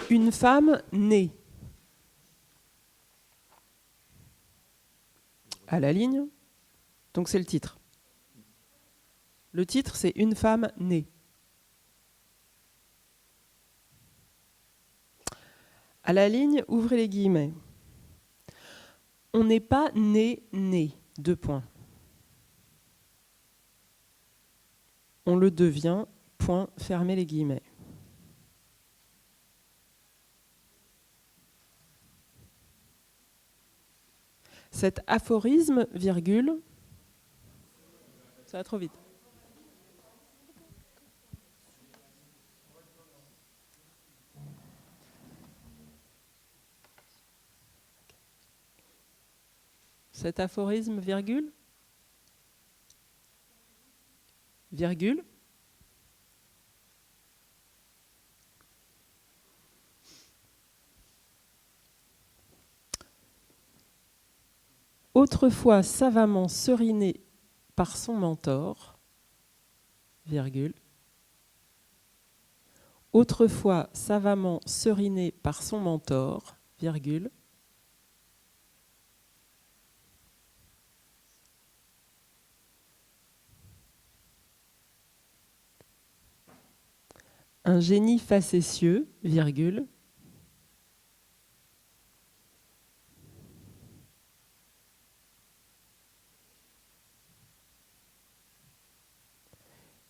Une femme née. À la ligne. Donc c'est le titre. Le titre, c'est Une femme née. À la ligne, ouvrez les guillemets. On n'est pas né, né. 2 points. On le devient, point, fermez les guillemets. Cet aphorisme, virgule, ça va trop vite. Cet aphorisme, virgule, virgule, autrefois savamment seriné par son mentor, virgule, autrefois savamment seriné par son mentor, virgule, un génie facétieux, virgule,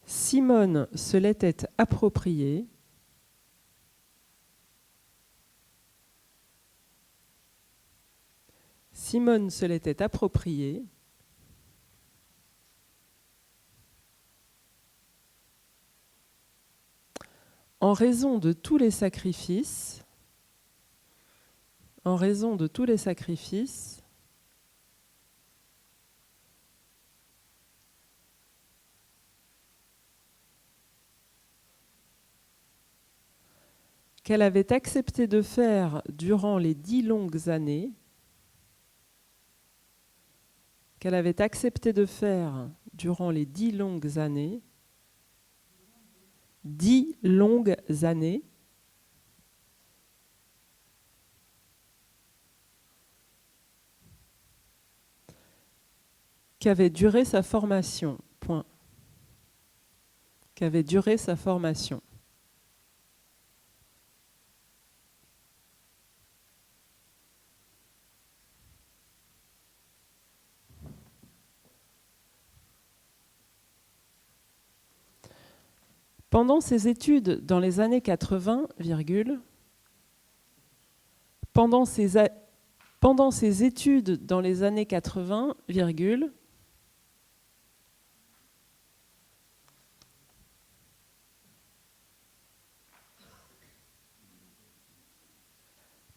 Simone se l'était approprié, Simone se l'était approprié, en raison de tous les sacrifices, en raison de tous les sacrifices, qu'elle avait accepté de faire durant les 10 longues années, qu'elle avait accepté de faire durant les 10 longues années, 10 longues années, qu'avait duré sa formation, point. Qu'avait duré sa formation. Pendant ses études dans les années 80, virgule, pendant ses études dans les années 80, virgule,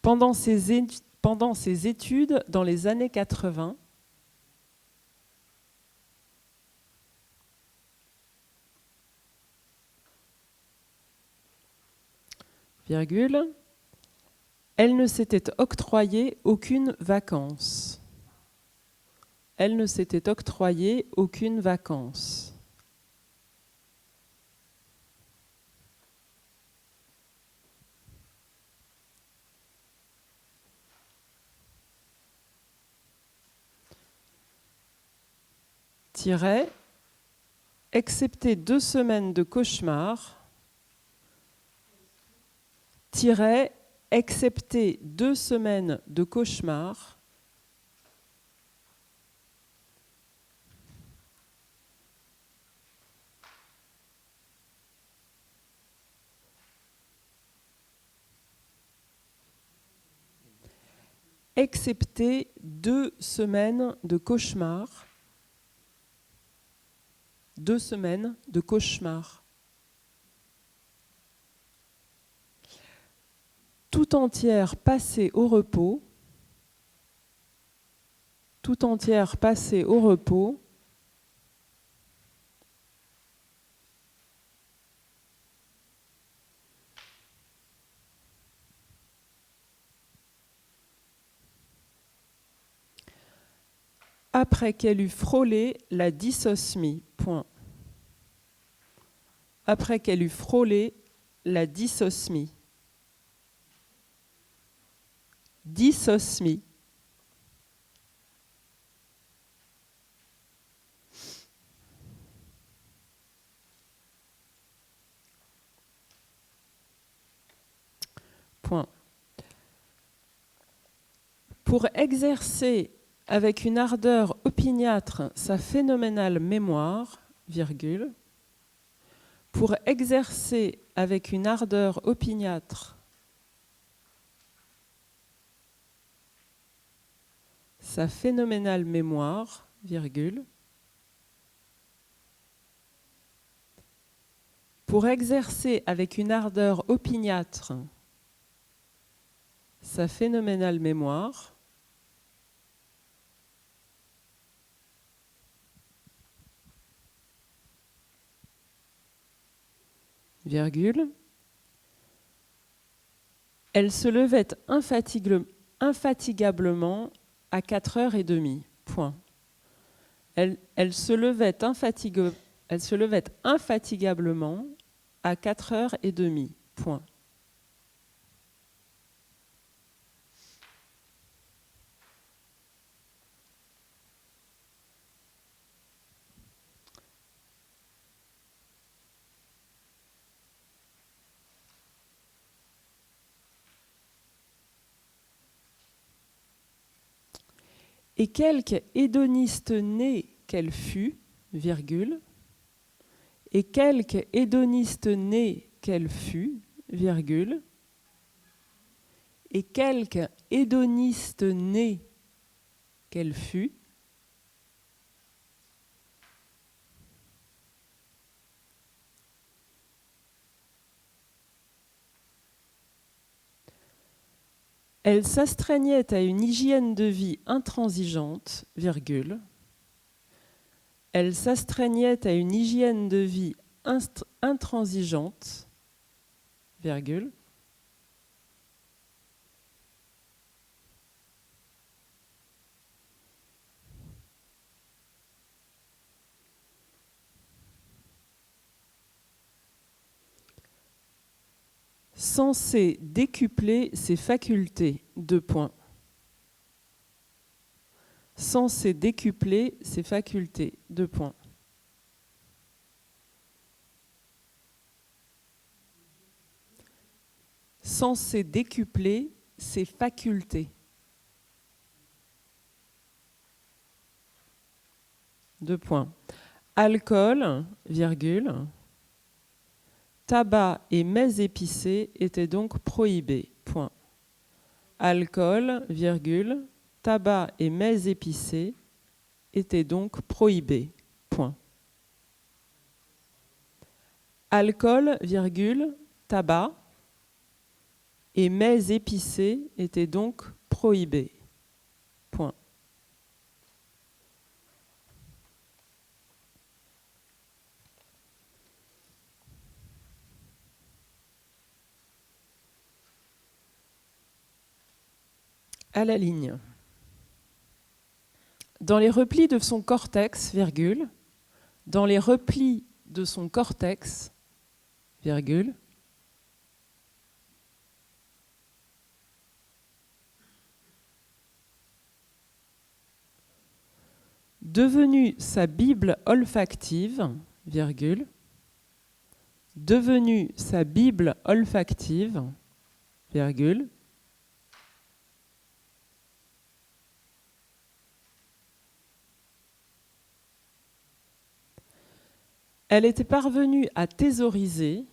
pendant ses études dans les années 80, virgule, elle ne s'était octroyée aucune vacance. Elle ne s'était octroyée aucune vacance. Tiret, excepté 2 semaines de cauchemar, tiret, excepté 2 semaines de cauchemar, excepté 2 semaines de cauchemar, 2 semaines de cauchemar. Tout entière passée au repos, tout entière passée au repos, après qu'elle eut frôlé la dysosmie, point. Après qu'elle eut frôlé la dysosmie. Dysosmie. Point. Pour exercer avec une ardeur opiniâtre sa phénoménale mémoire, virgule, pour exercer avec une ardeur opiniâtre sa phénoménale mémoire, virgule, pour exercer avec une ardeur opiniâtre sa phénoménale mémoire, virgule, elle se levait infatigablement à 4h30. Point. Elle se levait infatigablement à 4h30. Point. Et quelque hédoniste née qu'elle fût, virgule, et quelque hédoniste née qu'elle fût, virgule, et quelque hédoniste née qu'elle fût, elle s'astreignait à une hygiène de vie intransigeante, virgule. Elle s'astreignait à une hygiène de vie intransigeante, virgule. Censé décupler ses facultés, deux points. Censé décupler ses facultés, deux points. Censé décupler ses facultés. Deux points. Alcool, virgule. Tabac et mets épicés étaient donc prohibés. Point. Alcool, virgule. Tabac et mets épicés étaient donc prohibés. Point. Alcool, virgule. Tabac et mets épicés étaient donc prohibés. Point. À la ligne. Dans les replis de son cortex, virgule, dans les replis de son cortex, virgule, devenue sa Bible olfactive, virgule, devenue sa Bible olfactive, virgule, elle était parvenue à thésauriser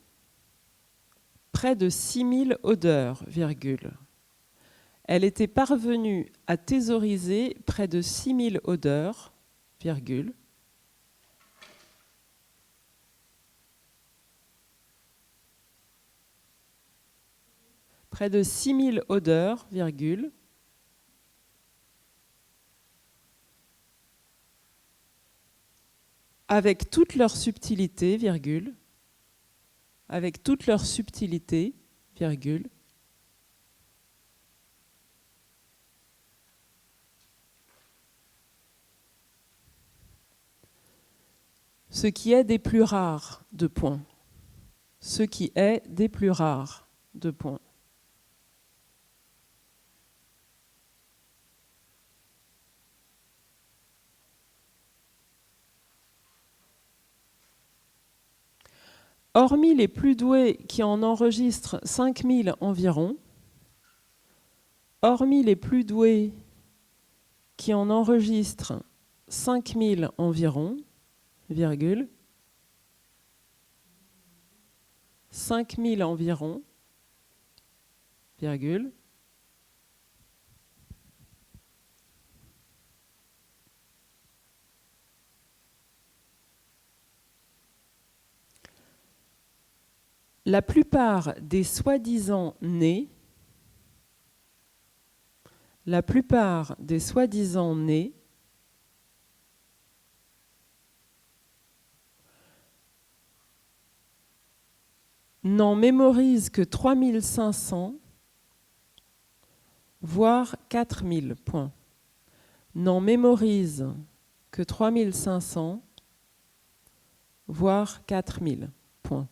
près de 6000 odeurs, virgule. Elle était parvenue à thésauriser près de 6000 odeurs, virgule. Près de 6000 odeurs, virgule. Avec toute leur subtilité, virgule. Avec toute leur subtilité, virgule. Ce qui est des plus rares, deux points. Ce qui est des plus rares, deux points. Hormis les plus doués qui en enregistrent 5000 environ, hormis les plus doués qui en enregistrent 5000 environ, virgule, 5000 environ, virgule, la plupart des soi-disant nés, la plupart des soi-disant nés n'en mémorisent que 3500, voire 4000 points. N'en mémorisent que 3500, voire 4000 points.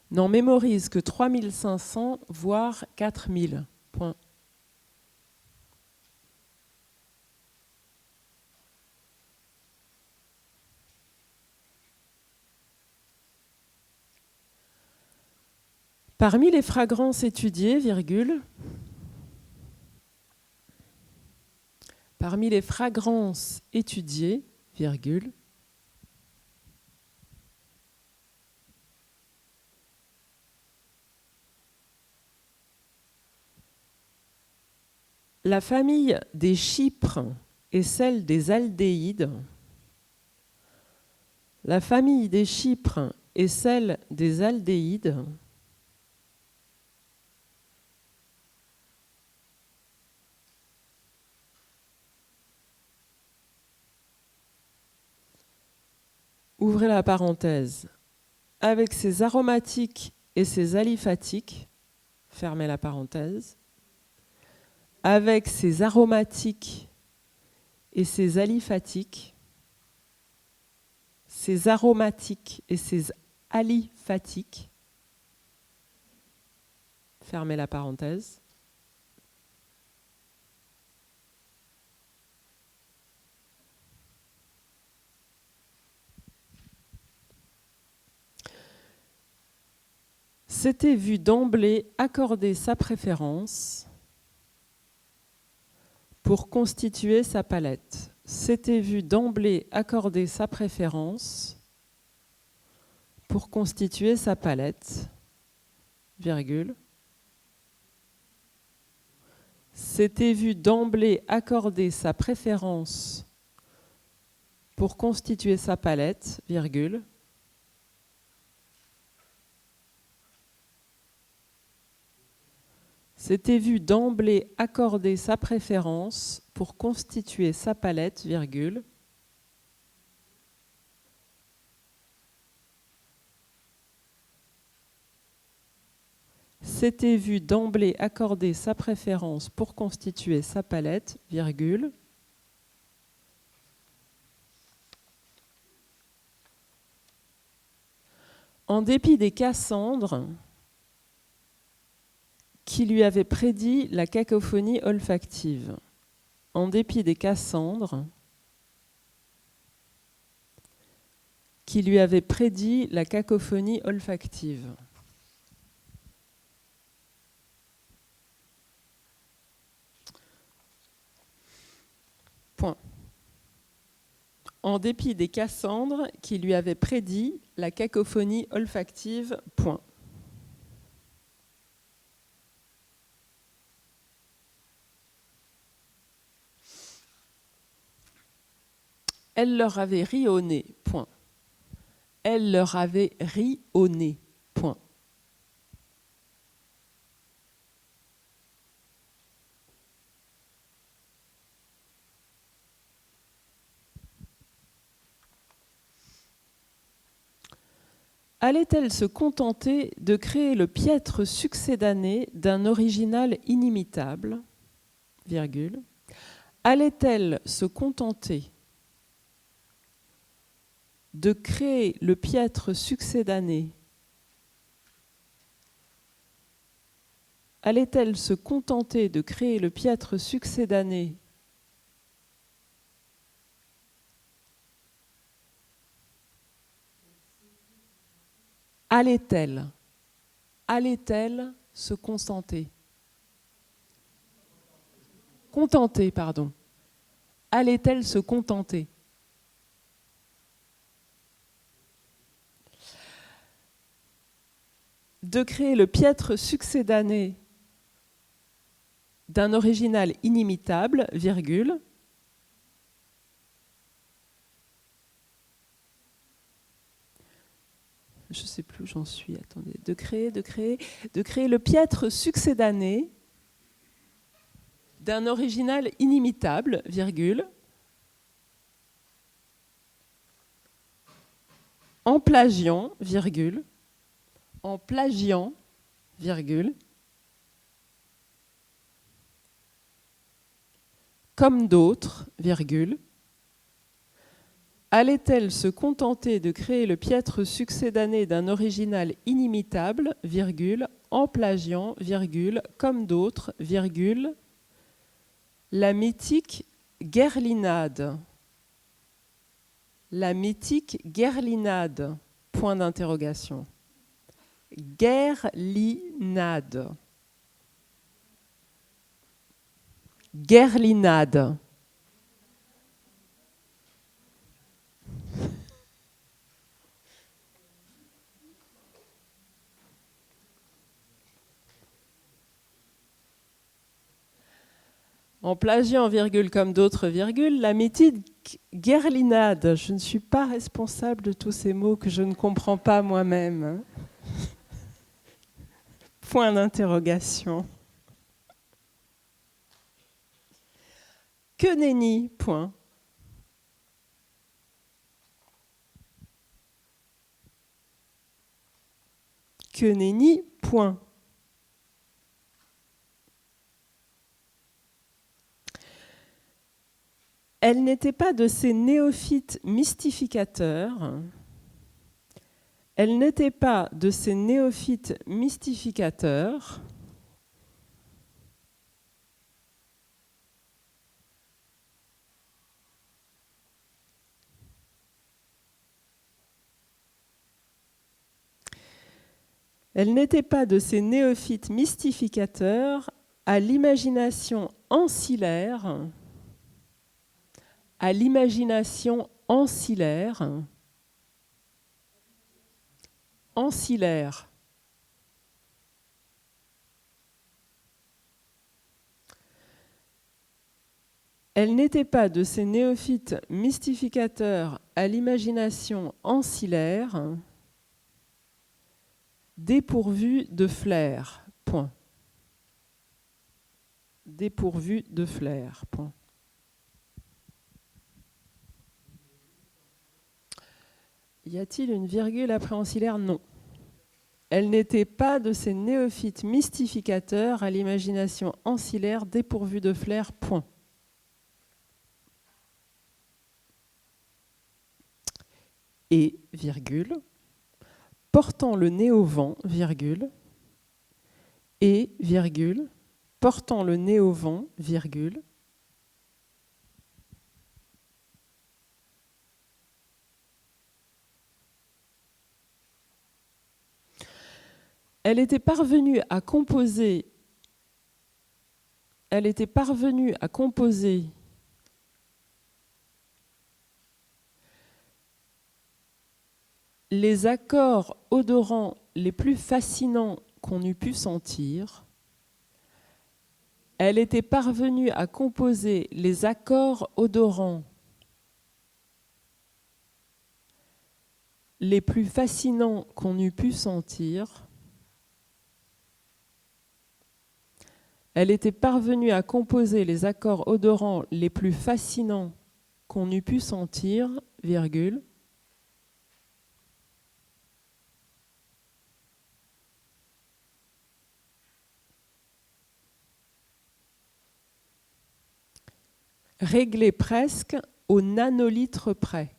N'en mémorise que 3500, voire 4000 points. Parmi les fragrances étudiées, virgule, parmi les fragrances étudiées, virgule, la famille des chypres est celle des aldéhydes. La famille des chypres est celle des aldéhydes. Ouvrez la parenthèse. Avec ses aromatiques et ses aliphatiques, fermez la parenthèse. Avec ses aromatiques et ses aliphatiques, ses aromatiques et ses aliphatiques, fermez la parenthèse. S'était vu d'emblée accorder sa préférence pour constituer sa palette. S'était vu d'emblée accorder sa préférence pour constituer sa palette, virgule. S'était vu d'emblée accorder sa préférence pour constituer sa palette, virgule. S'était vu d'emblée accorder sa préférence pour constituer sa palette, virgule. S'était vu d'emblée accorder sa préférence pour constituer sa palette, virgule. En dépit des Cassandres qui lui avaient prédit la cacophonie olfactive. En dépit des Cassandres qui lui avaient prédit la cacophonie olfactive. Point. En dépit des Cassandres qui lui avaient prédit la cacophonie olfactive. Point. Elle leur avait ri au nez. Point. Elle leur avait ri au nez. Point. Allait-elle se contenter de créer le piètre succédané d'un original inimitable, virgule. Allait-elle se contenter de créer le piètre succédané, allait-elle se contenter de créer le piètre succédané Allait-elle se contenter? Contenter, pardon. Allait-elle se contenter? De créer le piètre succédané d'un original inimitable, virgule, je ne sais plus où j'en suis, attendez, de créer le piètre succédané d'un original inimitable, virgule, en plagiant, virgule, comme d'autres, virgule, allait-elle se contenter de créer le piètre succédané d'un original inimitable, virgule, en plagiant, virgule, comme d'autres, virgule, la mythique guerlinade. La mythique guerlinade, point d'interrogation. Guerlinade. Guerlinade. En plagiant, virgule, comme d'autres, virgule, la mythique guerlinade. Je ne suis pas responsable de tous ces mots que je ne comprends pas moi-même. Point d'interrogation. Que nenni, point. Que nenni, point. Elle n'était pas de ces néophytes mystificateurs. Elle n'était pas de ces néophytes mystificateurs Elle n'était pas de ces néophytes mystificateurs à l'imagination ancillaire, Elle n'était pas de ces néophytes mystificateurs à l'imagination ancillaire, dépourvus de flair. Point. Dépourvus de flair. Point. Y a-t-il une virgule après ancillaire? Non. Elle n'était pas de ces néophytes mystificateurs à l'imagination ancillaire dépourvus de flair. Point. Et, virgule, portant le nez au vent, virgule, et, virgule, portant le nez au vent, virgule, elle était parvenue à composer les accords odorants les plus fascinants qu'on eût pu sentir. Elle était parvenue à composer les accords odorants les plus fascinants qu'on eût pu sentir. Elle était parvenue à composer les accords odorants les plus fascinants qu'on eût pu sentir, virgule, réglé presque au nanolitre près.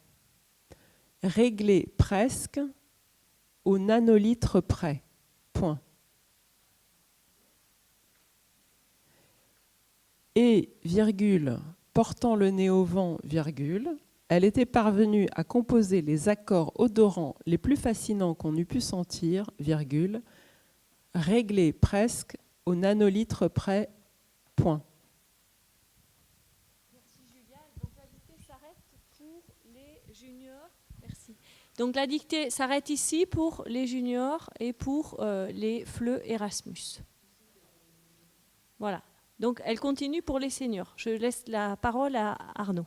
Réglé presque au nanolitre près. Point. Et, virgule, portant le nez au vent, virgule, Elle était parvenue à composer les accords odorants les plus fascinants qu'on eût pu sentir, virgule, réglés presque au nanolitre près, point. Merci Julia. Donc la dictée s'arrête pour les juniors. Merci. Donc la dictée s'arrête ici pour les juniors et pour les FLE Erasmus. Voilà. Donc elle continue pour les seniors. Je laisse la parole à Arnaud.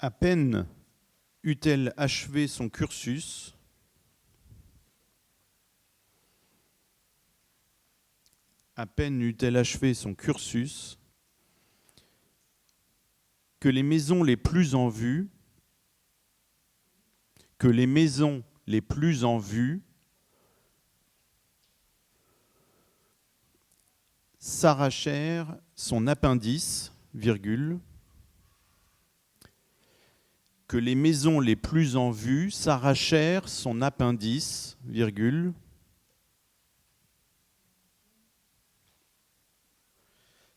À peine eut-elle achevé son cursus, que les maisons les plus en vue, s'arrachèrent son appendice, virgule, que les maisons les plus en vue s'arrachèrent son appendice, virgule,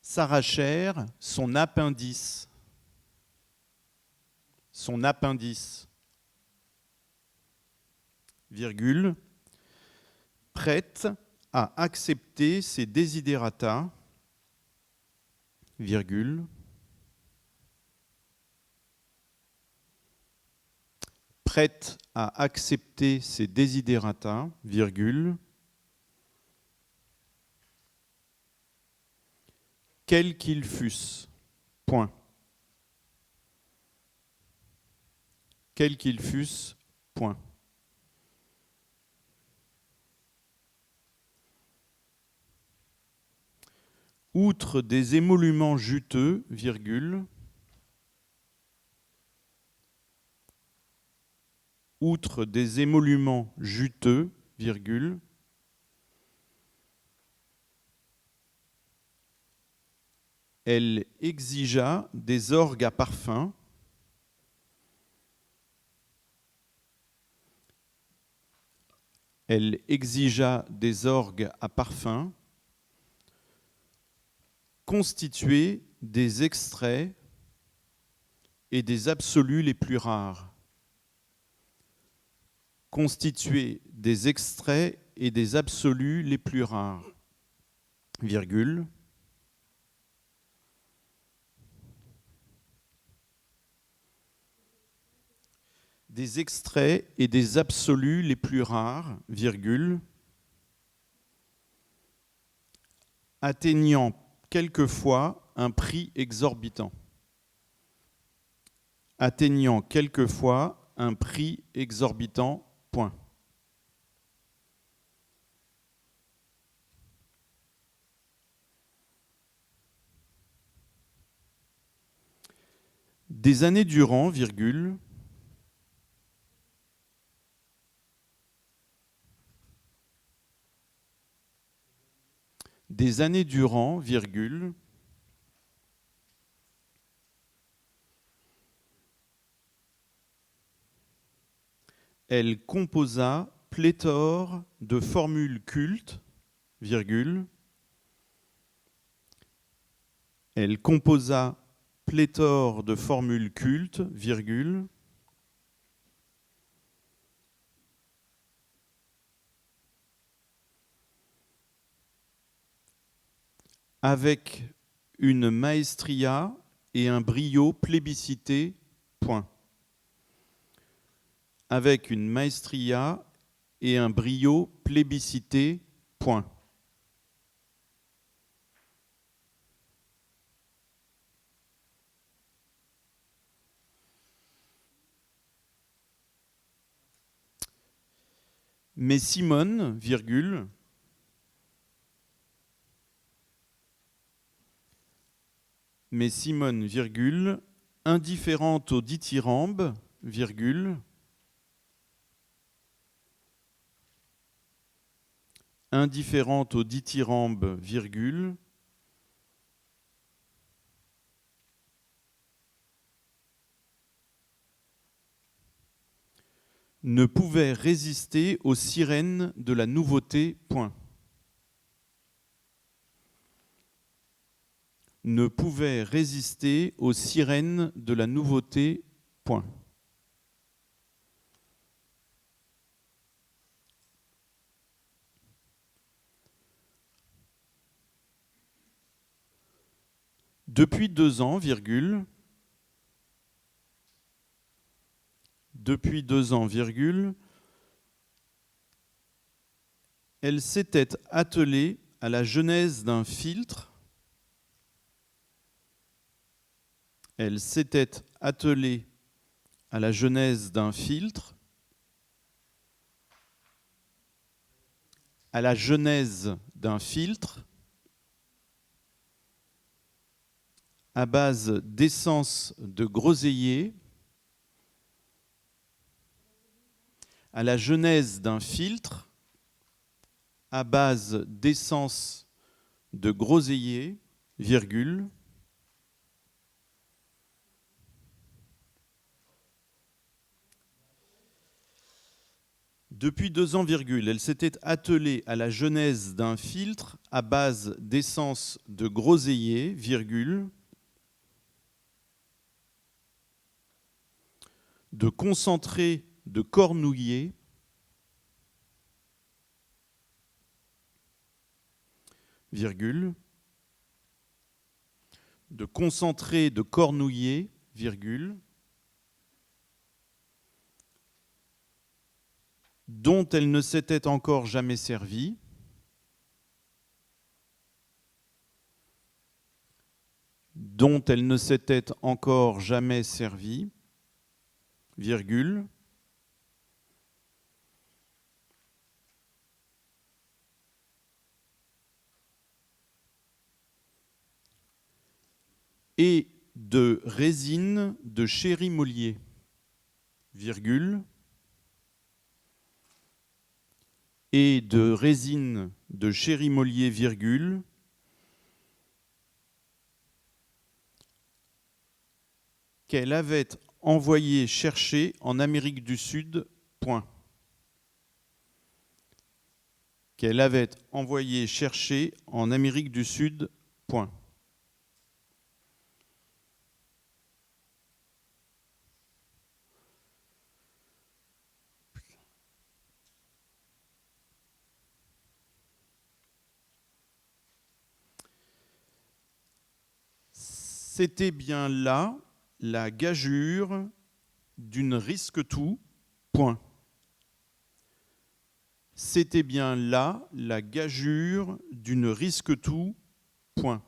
s'arrachèrent son appendice, virgule, prête à accepter ses desiderata, virgule, prête à accepter ses desiderata, virgule, quels qu'ils fussent, point. Quels qu'ils fussent, point. Outre des émoluments juteux, virgule, outre des émoluments juteux, virgule, elle exigea des orgues à parfum, constitués des extraits et des absolus les plus rares. Virgule. Des extraits et des absolus les plus rares, virgule, atteignant quelquefois un prix exorbitant. Point. Des années durant, virgule, elle composa pléthore de formules cultes, virgule, avec une maestria et un brio plébiscité, point. Avec une maestria et un brio plébiscité, point. Mais Simone, virgule, indifférente au dithyrambe, virgule, ne pouvait résister aux sirènes de la nouveauté, point. ne pouvait résister aux sirènes de la nouveauté. Point. Depuis 2 ans, virgule, elle s'était attelée à la genèse d'un filtre. Elle s'était attelée à la genèse d'un filtre, à la genèse d'un filtre à base d'essence de groseillier, à la genèse d'un filtre à base d'essence de groseillier, virgule, depuis 2 ans, virgule, elle s'était attelée à la genèse d'un filtre à base d'essence de groseillier, virgule, de concentré de cornouiller, virgule, de concentré de cornouiller, virgule, dont elle ne s'était encore jamais servie, dont elle ne s'était encore jamais servie, virgule, et de résine de chérimolier, virgule, et de résine de chérimolier, virgule, qu'elle avait envoyé chercher en Amérique du Sud, point. Qu'elle avait envoyé chercher en Amérique du Sud, point. C'était bien là la gageure d'une risque-tout, point. C'était bien là la gageure d'une risque-tout, point.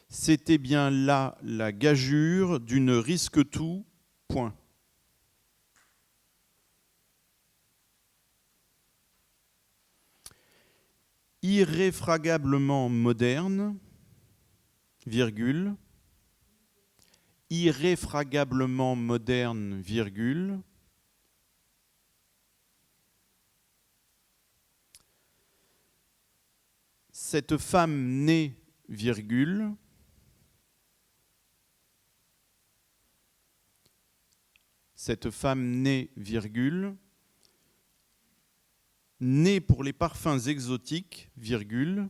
C'était bien là la gageure d'une risque-tout, point. Irréfragablement moderne, virgule, irréfragablement moderne, virgule, cette femme née, virgule, cette femme née, virgule, née pour les parfums exotiques, virgule,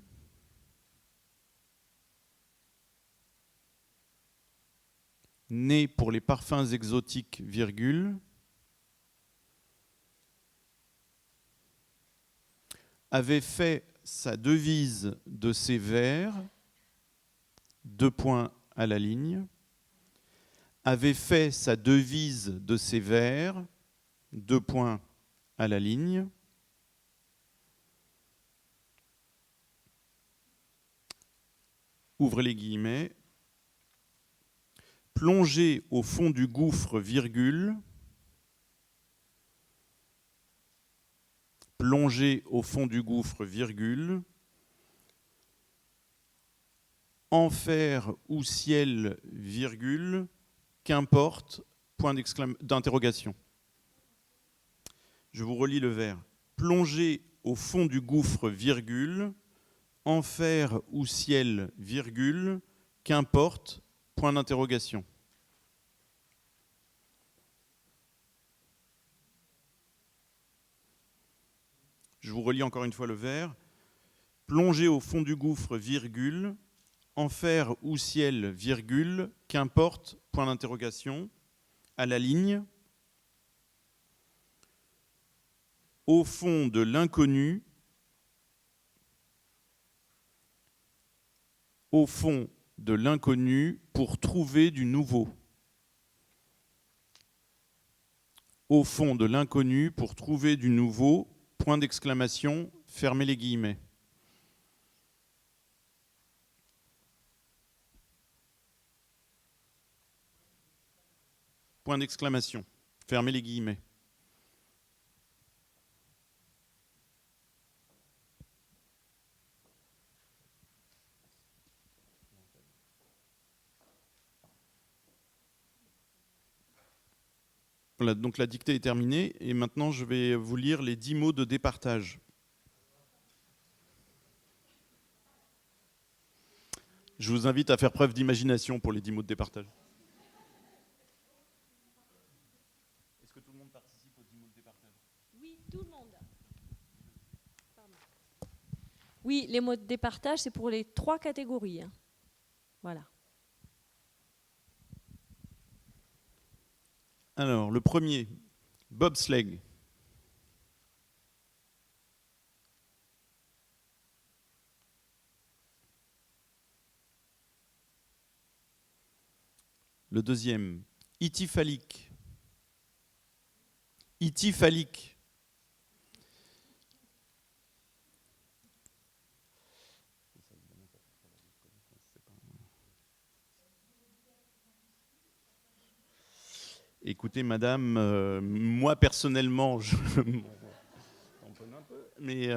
née pour les parfums exotiques, virgule, avait fait sa devise de ses vers, 2 points à la ligne, avait fait sa devise de ses vers, 2 points à la ligne, ouvrez les guillemets, plongé au fond du gouffre, virgule, plongé au fond du gouffre, virgule, enfer ou ciel, virgule, qu'importe, point d'interrogation. Je vous relis le vers. Plongé au fond du gouffre, virgule, enfer ou ciel, virgule, qu'importe, point d'interrogation. Je vous relis encore une fois le vers. Plonger au fond du gouffre, virgule, enfer ou ciel, virgule, qu'importe, point d'interrogation, à la ligne, au fond de l'inconnu, au fond de l'inconnu pour trouver du nouveau. Au fond de l'inconnu pour trouver du nouveau, point d'exclamation, fermez les guillemets. Point d'exclamation, fermez les guillemets. Voilà, donc la dictée est terminée et maintenant je vais vous lire les 10 mots de départage. Je vous invite à faire preuve d'imagination pour les 10 mots de départage. Est-ce que tout le monde participe aux 10 mots de départage? Oui, tout le monde. Pardon. Oui, les mots de départage, c'est pour les 3 catégories. Hein. Voilà. Alors, le premier, bobsleigh. Le deuxième, ityphalique. Ityphalique. Écoutez, madame, moi personnellement, je tamponne un peu, mais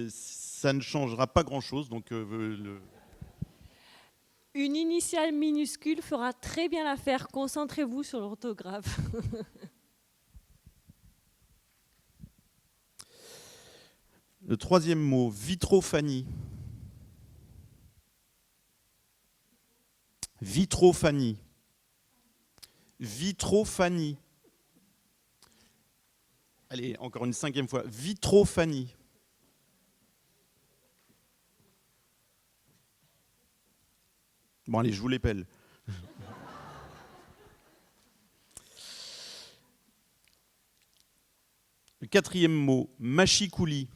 ça ne changera pas grand-chose. Donc, Une initiale minuscule fera très bien l'affaire. Concentrez-vous sur l'orthographe. Le troisième mot, vitrophanie. Vitrophanie. Vitrophanie. Allez, encore une 5e fois. Vitrophanie. Bon, allez, je vous l'épelle. Le quatrième mot, machicoulis.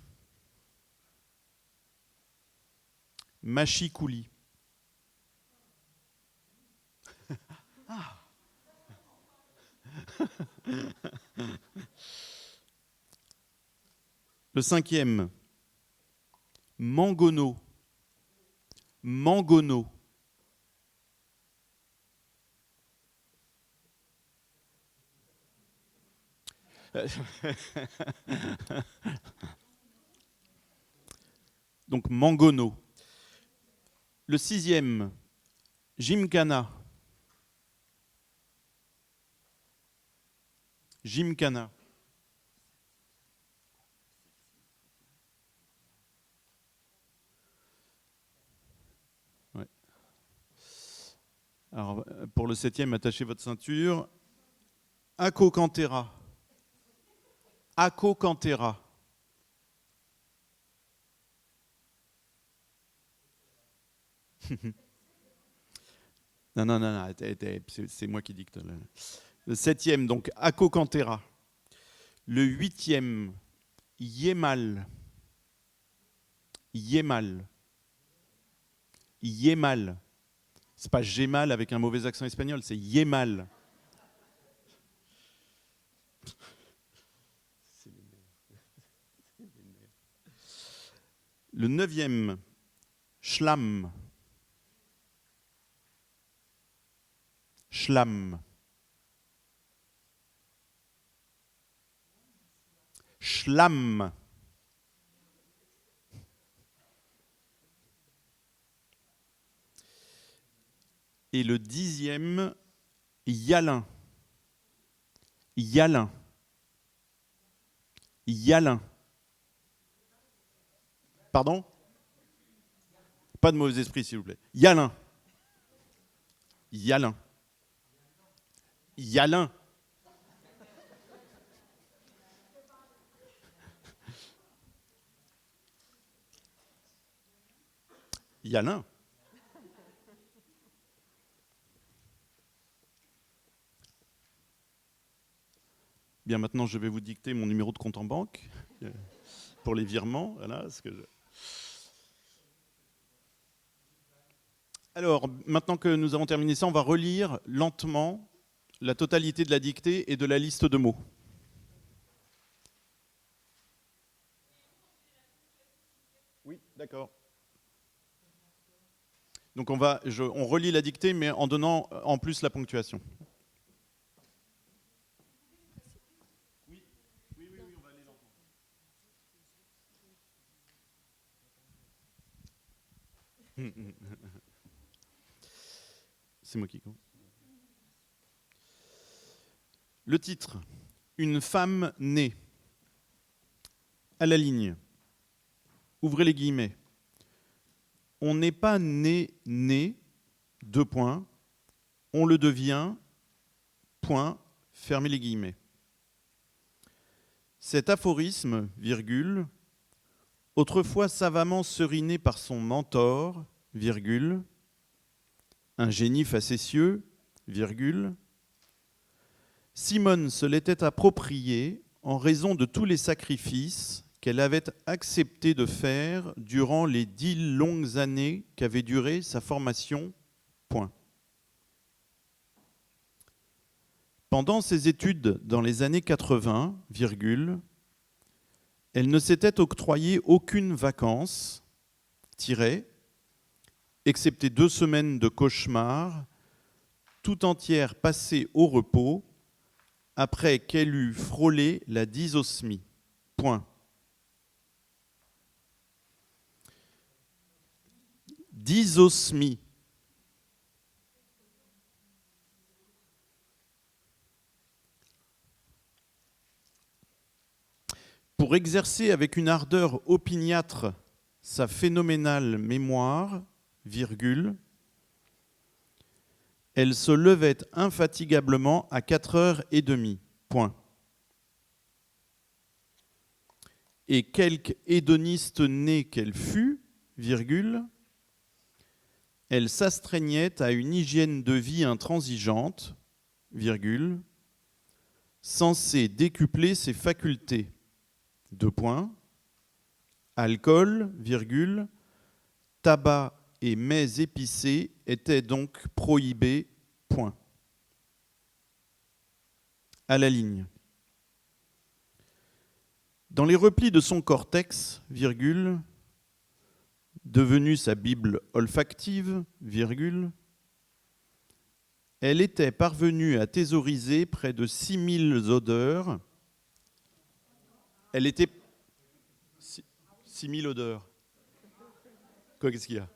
Machicoulis. Ah. Le cinquième, mangono. Mangono. Donc mangono. Le sixième, gymkhana. Gymkhana. Ouais. Alors, pour le septième, attachez votre ceinture. Acocantera. Acocantera. Non, c'est moi qui dicte. Le septième, donc, acocantera. Le huitième, yémal. Yémal. Yémal. C'est pas j'ai mal avec un mauvais accent espagnol, c'est yémal. Le neuvième, schlam. Schlam. Schlam. Et le dixième, yalin. Yalin. Yalin. Pardon? Pas de mauvais esprit, s'il vous plaît. Yalin. Yalin. Yalin. Il y a l'un. Bien, maintenant, je vais vous dicter mon numéro de compte en banque pour les virements. Voilà, Alors, maintenant que nous avons terminé ça, on va relire lentement la totalité de la dictée et de la liste de mots. Oui, d'accord. Donc on relit la dictée, mais en donnant en plus la ponctuation. Oui, on va aller lentement. C'est moi qui commence. Le titre, une femme née. À la ligne. Ouvrez les guillemets. On n'est pas né, 2 points. On le devient, point, fermez les guillemets. Cet aphorisme, virgule, autrefois savamment seriné par son mentor, virgule, un génie facétieux, virgule, Simone se l'était approprié en raison de tous les sacrifices qu'elle avait accepté de faire durant les 10 longues années qu'avait duré sa formation, point. Pendant ses études dans les années 80, virgule, elle ne s'était octroyé aucune vacance, tiret, excepté 2 semaines de cauchemar, tout entière passée au repos, après qu'elle eut frôlé la dysosmie. Point. Dysosmie. Pour exercer avec une ardeur opiniâtre sa phénoménale mémoire, virgule, elle se levait infatigablement à 4h30. Point. Et quelque hédoniste née qu'elle fût, virgule, elle s'astreignait à une hygiène de vie intransigeante, virgule, censée décupler ses facultés. 2 points. Alcool, virgule, tabac et mets épicés étaient donc prohibés, point. À la ligne. Dans les replis de son cortex, virgule, devenue sa Bible olfactive, virgule, elle était parvenue à thésauriser près de 6000 odeurs. Elle était... 6000 odeurs. Quoi, qu'est-ce qu'il y a?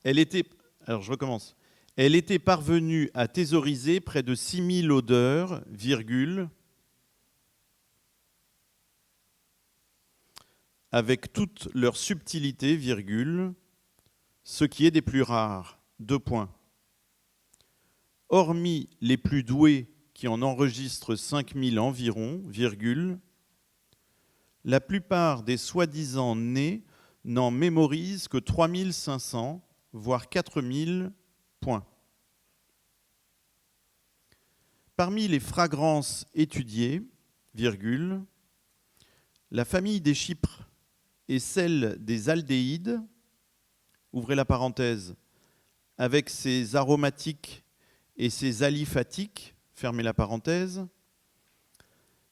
Elle était... Alors, je recommence. Elle était parvenue à thésauriser près de 6000 odeurs, virgule, avec toute leur subtilité, virgule, ce qui est des plus rares, 2 points. Hormis les plus doués qui en enregistrent 5000 environ, virgule, la plupart des soi-disant nés n'en mémorisent que 3500, voire 4000 points. Parmi les fragrances étudiées, virgule, la famille des chypres et celle des aldéhydes, ouvrez la parenthèse, avec ses aromatiques et ses aliphatiques, fermez la parenthèse,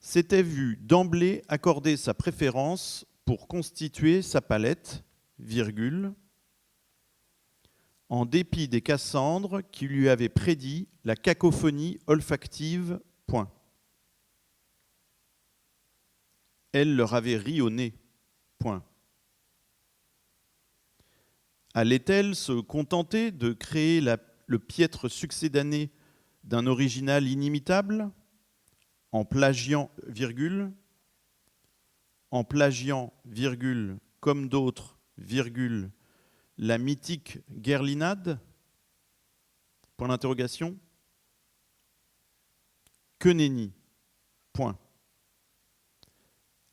s'était vu d'emblée accorder sa préférence pour constituer sa palette, virgule, en dépit des Cassandres qui lui avaient prédit la cacophonie olfactive, point. Elle leur avait ri au nez, point. Allait-elle se contenter de créer le piètre succédané d'un original inimitable, en plagiant, virgule, comme d'autres, virgule, la mythique Guerlinade, point d'interrogation, que nenni, point.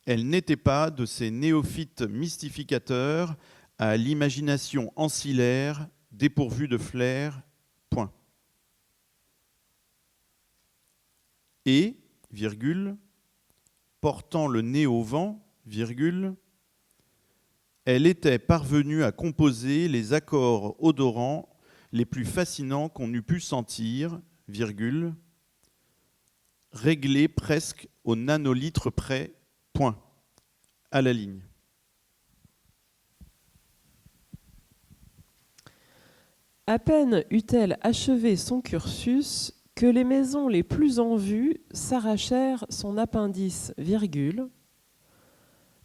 Elle n'était pas de ces néophytes mystificateurs à l'imagination ancillaire, dépourvue de flair, point. Et, virgule, portant le nez au vent, virgule, elle était parvenue à composer les accords odorants les plus fascinants qu'on eût pu sentir, virgule, réglés presque au nanolitre près, point, à la ligne. À peine eut-elle achevé son cursus que les maisons les plus en vue s'arrachèrent son appendice, virgule,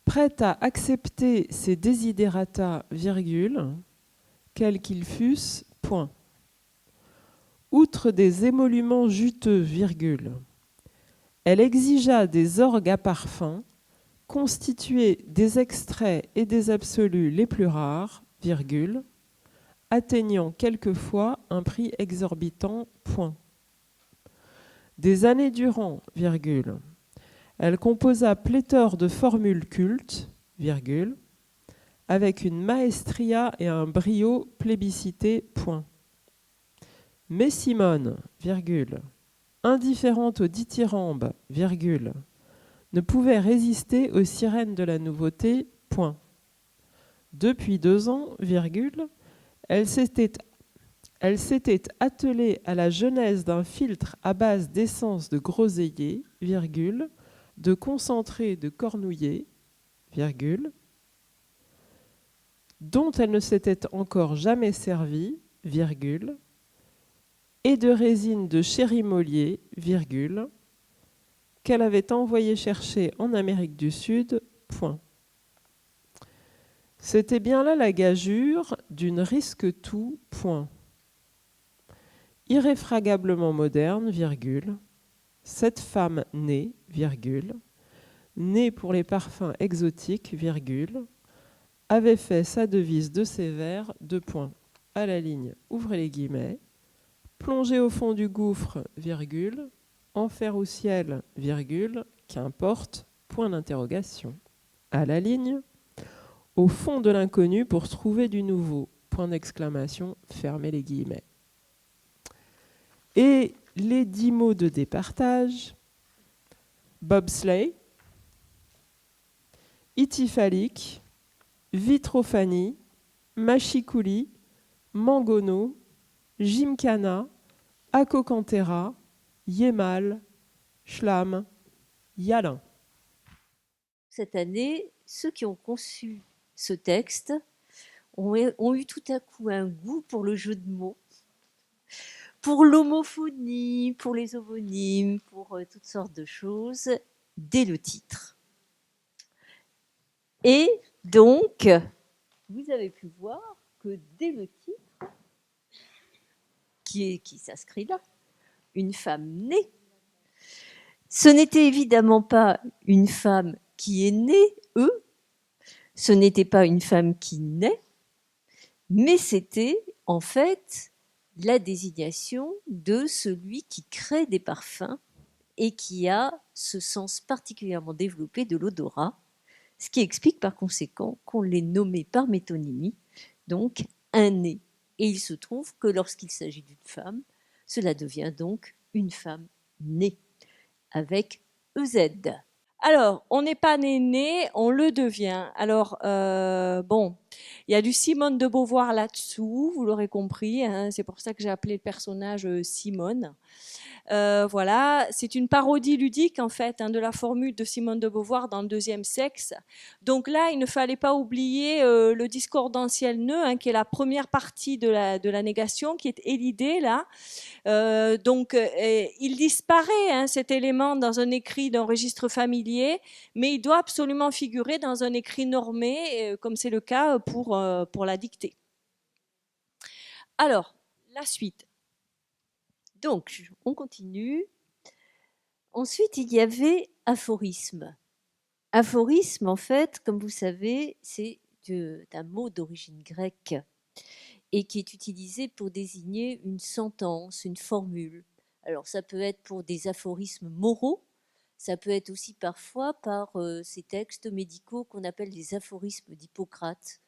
prête à accepter ses desiderata, virgule, quels qu'ils fussent, point. Outre des émoluments juteux, virgule, elle exigea des orgues à parfum, constitués des extraits et des absolus les plus rares, virgule, atteignant quelquefois un prix exorbitant, point. Des années durant, virgule, elle composa pléthore de formules cultes, virgule, avec une maestria et un brio plébiscité, point. Mais Simone, virgule, indifférente aux dithyrambes, virgule, ne pouvait résister aux sirènes de la nouveauté, point. Depuis 2 ans, virgule, elle s'était attelée à la genèse d'un filtre à base d'essence de groseillier, virgule, de concentré de cornouiller, virgule, dont elle ne s'était encore jamais servie, virgule, et de résine de chérimolier, virgule, qu'elle avait envoyé chercher en Amérique du Sud, point. C'était bien là la gageure d'une risque-tout, point. Irréfragablement moderne, virgule, cette femme née, virgule, née pour les parfums exotiques, virgule, avait fait sa devise de ses vers, 2 points, à la ligne, ouvrez les guillemets, plongée au fond du gouffre, virgule, enfer ou ciel, virgule, qu'importe, point d'interrogation, à la ligne, au fond de l'inconnu pour trouver du nouveau, point d'exclamation, fermez les guillemets. Et les 10 mots de départage, bobsleigh, ityphalique, vitrophanie, machicoulis, mangono, gymkhana, acocantera, yemal, schlam, yalin. Cette année, ceux qui ont conçu ce texte ont eu tout à coup un goût pour le jeu de mots, pour l'homophonie, pour les homonymes, pour toutes sortes de choses, dès le titre. Et donc, vous avez pu voir que dès le titre, qui s'inscrit là, une femme née, ce n'était évidemment pas une femme qui est née, ce n'était pas une femme qui naît, mais c'était en fait la désignation de celui qui crée des parfums et qui a ce sens particulièrement développé de l'odorat, ce qui explique par conséquent qu'on l'ait nommé par métonymie, donc un nez. Et il se trouve que lorsqu'il s'agit d'une femme, cela devient donc une femme née, avec EZ. Alors, on n'est pas né, on le devient. Alors, bon, il y a du Simone de Beauvoir là-dessous, vous l'aurez compris, hein, c'est pour ça que j'ai appelé le personnage Simone. Voilà, c'est une parodie ludique en fait de la formule de Simone de Beauvoir dans le deuxième sexe. Donc là, il ne fallait pas oublier le discordantiel nœud, qui est la première partie de la négation, qui est élidée là. Donc, il disparaît cet élément dans un écrit d'un registre familier, mais il doit absolument figurer dans un écrit normé, comme c'est le cas pour la dictée. Alors, la suite. Donc, on continue. Ensuite, il y avait aphorisme. Aphorisme, en fait, comme vous savez, c'est un mot d'origine grecque et qui est utilisé pour désigner une sentence, une formule. Alors, ça peut être pour des aphorismes moraux, Ça peut être aussi parfois par ces textes médicaux qu'on appelle les aphorismes d'Hippocrate,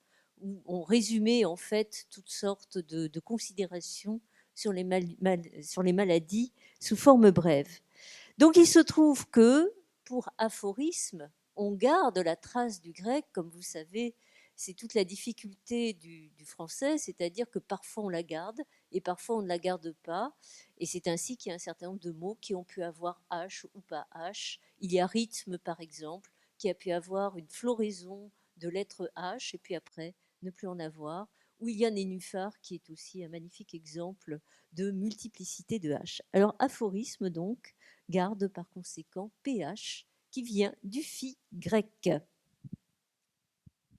où on résumait en fait toutes sortes de considérations sur les maladies sous forme brève. Donc il se trouve que pour aphorisme, on garde la trace du grec, comme vous savez, c'est toute la difficulté du français, c'est-à-dire que parfois on la garde et parfois on ne la garde pas. Et c'est ainsi qu'il y a un certain nombre de mots qui ont pu avoir H ou pas H. Il y a rythme, par exemple, qui a pu avoir une floraison de lettres H et puis après ne plus en avoir. Ou il y a nénuphar, qui est aussi un magnifique exemple de multiplicité de H. Alors aphorisme, donc, garde par conséquent PH, qui vient du phi grec.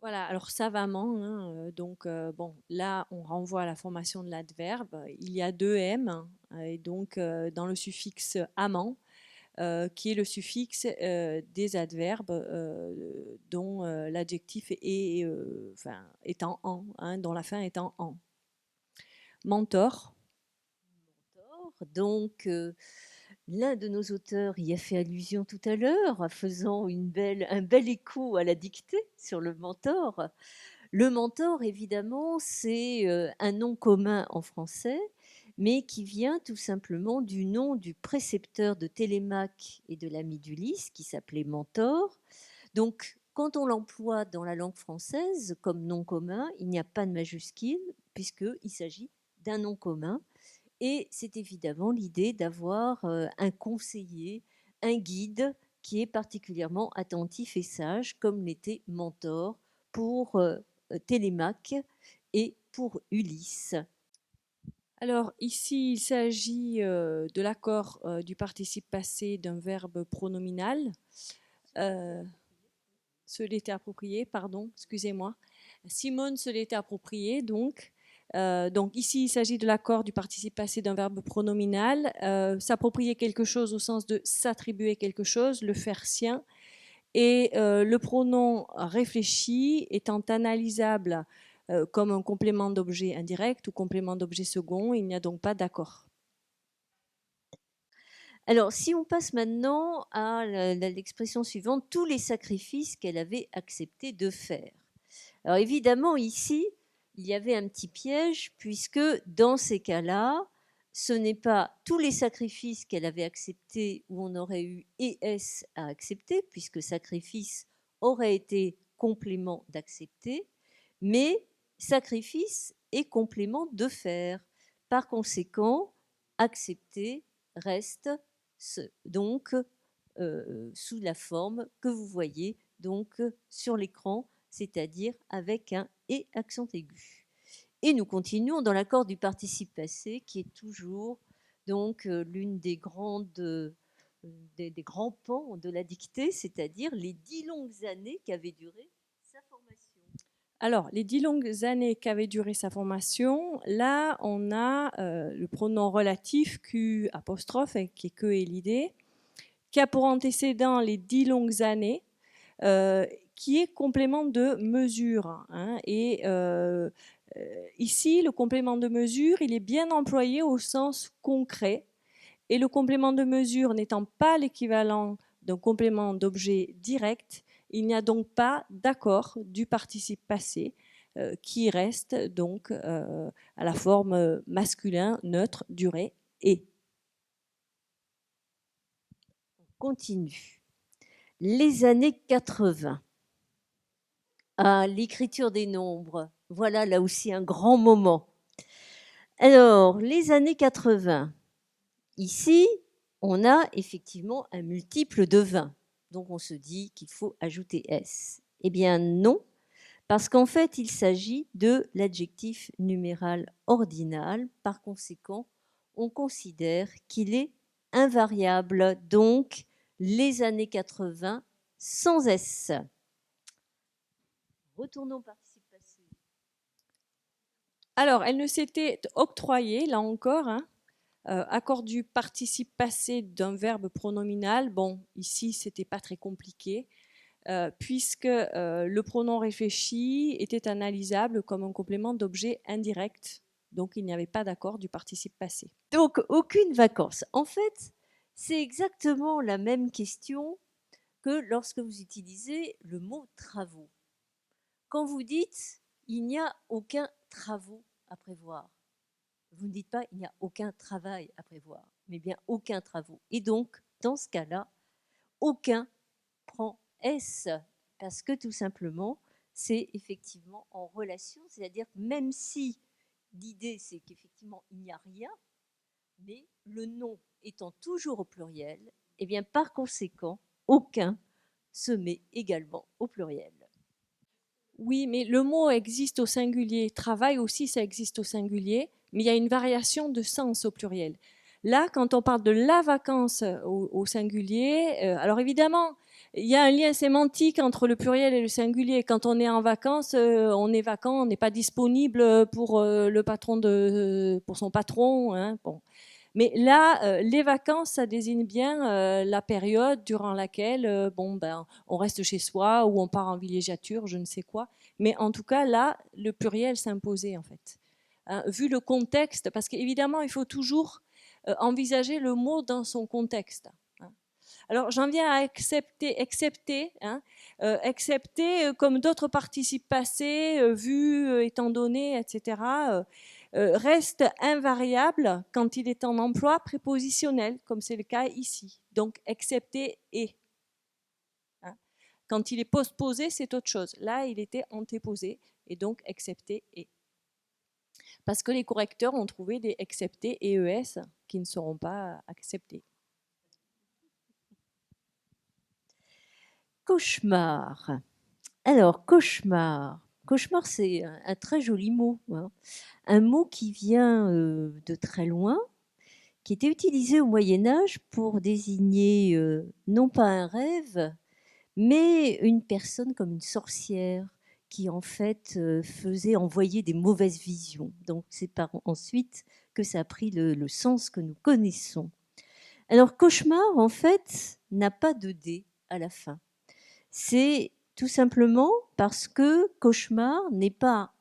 Voilà, alors savamment, hein, donc bon, là on renvoie à la formation de l'adverbe. Il y a deux M, et donc dans le suffixe amant, qui est le suffixe des adverbes dont l'adjectif est en en, hein, dont la fin est en en. Mentor. Donc, l'un de nos auteurs y a fait allusion tout à l'heure, faisant un bel écho à la dictée sur le mentor. Le mentor, évidemment, c'est un nom commun en français, mais qui vient tout simplement du nom du précepteur de Télémaque et de l'ami d'Ulysse, qui s'appelait Mentor. Donc, quand on l'emploie dans la langue française comme nom commun, il n'y a pas de majuscule, puisqu'il s'agit d'un nom commun. Et c'est évidemment l'idée d'avoir un conseiller, un guide qui est particulièrement attentif et sage, comme l'était Mentor pour Télémaque et pour Ulysse. Alors ici, il s'agit de l'accord du participe passé d'un verbe pronominal. Se l'était approprié, pardon, excusez-moi. Simone se l'était approprié, donc. Donc ici, il s'agit de l'accord du participe passé d'un verbe pronominal. S'approprier quelque chose au sens de s'attribuer quelque chose, le faire sien. Et le pronom réfléchi étant analysable comme un complément d'objet indirect ou complément d'objet second, il n'y a donc pas d'accord. Alors, si on passe maintenant à l'expression suivante, tous les sacrifices qu'elle avait accepté de faire. Alors évidemment, ici, il y avait un petit piège, puisque dans ces cas-là, ce n'est pas tous les sacrifices qu'elle avait acceptés où on aurait eu ES à accepter, puisque sacrifice aurait été complément d'accepter, mais sacrifice et complément de faire. Par conséquent, accepter reste donc sous la forme que vous voyez donc sur l'écran, c'est-à-dire avec un « et » accent aigu. Et nous continuons dans l'accord du participe passé, qui est toujours donc l'une des grands pans de la dictée, c'est-à-dire les 10 longues années qu'avait duré sa formation. Alors, les 10 longues années qu'avait duré sa formation, là, on a le pronom relatif Q apostrophe, qui est que et l'idée, qui a pour antécédent les 10 longues années, qui est complément de mesure. Hein, et ici, le complément de mesure, il est bien employé au sens concret. Et le complément de mesure n'étant pas l'équivalent d'un complément d'objet direct, il n'y a donc pas d'accord du participe passé qui reste donc à la forme masculin, neutre, durée et. On continue. Les années 80. Ah, l'écriture des nombres. Voilà là aussi un grand moment. Alors, les années 80. Ici, on a effectivement un multiple de 20. Donc, on se dit qu'il faut ajouter S. Eh bien, non, parce qu'en fait, il s'agit de l'adjectif numéral ordinal. Par conséquent, on considère qu'il est invariable. Donc, les années 80 sans S. Retournons au participe passé. Alors, elle ne s'était octroyée, là encore, hein, accord du participe passé d'un verbe pronominal. Bon, ici, c'était pas très compliqué, puisque le pronom réfléchi était analysable comme un complément d'objet indirect. Donc, il n'y avait pas d'accord du participe passé. Donc, aucune vacance. En fait, C'est exactement la même question que lorsque vous utilisez le mot travaux. Quand vous dites il n'y a aucun travaux à prévoir, vous ne dites pas il n'y a aucun travail à prévoir, mais bien aucun travaux. Et donc, dans ce cas-là, aucun prend S, parce que tout simplement, c'est effectivement en relation, c'est-à-dire que même si l'idée c'est qu'effectivement il n'y a rien, mais le nom étant toujours au pluriel, et bien par conséquent, aucun se met également au pluriel. Oui, mais le mot existe au singulier. Travail aussi, ça existe au singulier, mais il y a une variation de sens au pluriel. Là, quand on parle de la vacance au singulier, alors évidemment, il y a un lien sémantique entre le pluriel et le singulier. Quand on est en vacances, on est vacant, on n'est pas disponible pour le patron pour son patron. Hein, bon. Mais là, les vacances, ça désigne bien la période durant laquelle on reste chez soi ou on part en villégiature, je ne sais quoi. Mais en tout cas, là, le pluriel s'imposait en fait. Hein, vu le contexte, parce qu'évidemment, il faut toujours envisager le mot dans son contexte. Hein. Alors, j'en viens à accepter, comme d'autres participes passés, vu, étant donné, etc., reste invariable quand il est en emploi prépositionnel, comme c'est le cas ici. Donc, excepté et. Hein. Quand il est postposé, c'est autre chose. Là, il était antéposé, et donc excepté et. Parce que les correcteurs ont trouvé des exceptés et ES qui ne seront pas acceptés. Cauchemar. Alors, cauchemar. Cauchemar, c'est un très joli mot. Hein. Un mot qui vient de très loin, qui était utilisé au Moyen-Âge pour désigner non pas un rêve, mais une personne comme une sorcière qui en fait faisait envoyer des mauvaises visions. Donc c'est par ensuite que ça a pris le sens que nous connaissons. Alors cauchemar en fait n'a pas de D à la fin. C'est tout simplement parce que cauchemar n'est pas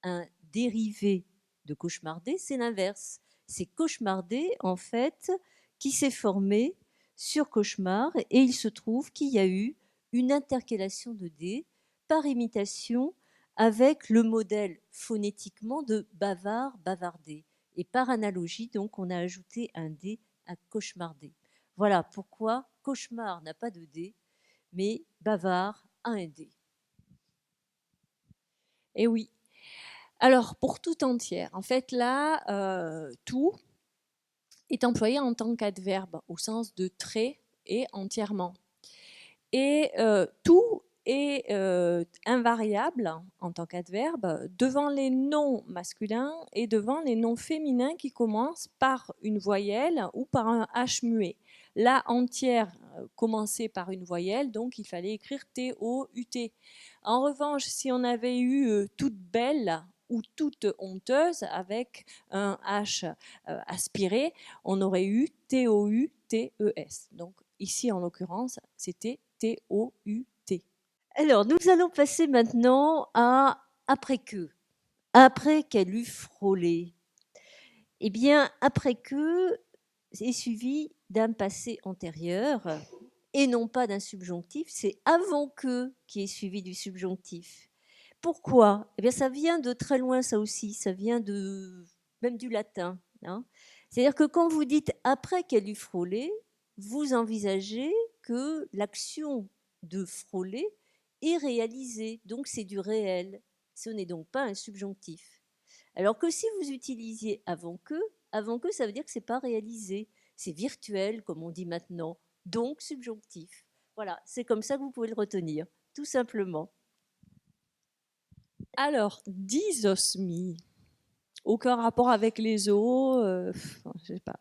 un dérivé de cauchemardé, c'est l'inverse. C'est cauchemardé en fait qui s'est formé sur cauchemar et il se trouve qu'il y a eu une intercalation de D par imitation avec le modèle phonétiquement de bavard, bavardé. Et par analogie, donc, on a ajouté un D à cauchemardé. Voilà pourquoi cauchemar n'a pas de D, mais bavard a un D. Et oui. Alors, pour tout entière, en fait, là, tout est employé en tant qu'adverbe, au sens de très et entièrement. Et tout est invariable en tant qu'adverbe devant les noms masculins et devant les noms féminins qui commencent par une voyelle ou par un H muet. La entière commençait par une voyelle, donc il fallait écrire T-O-U-T. En revanche, si on avait eu toute belle ou toute honteuse avec un H aspiré, on aurait eu T-O-U-T-E-S. Donc ici, en l'occurrence, c'était T-O-U-T. Alors, nous allons passer maintenant à après que. Après qu'elle eut frôlé. Eh bien, après que est suivi d'un passé antérieur et non pas d'un subjonctif. C'est avant que qui est suivi du subjonctif. Pourquoi? Eh bien, ça vient de très loin, ça aussi. Ça vient même du latin. Hein. C'est-à-dire que quand vous dites après qu'elle eut frôlé, vous envisagez que l'action de frôler est réalisée. Donc, c'est du réel. Ce n'est donc pas un subjonctif. Alors que si vous utilisiez avant que, ça veut dire que ce n'est pas réalisé. C'est virtuel, comme on dit maintenant. Donc, subjonctif. Voilà, c'est comme ça que vous pouvez le retenir, tout simplement. Alors, dysosmie. Aucun rapport avec les os. Je sais pas.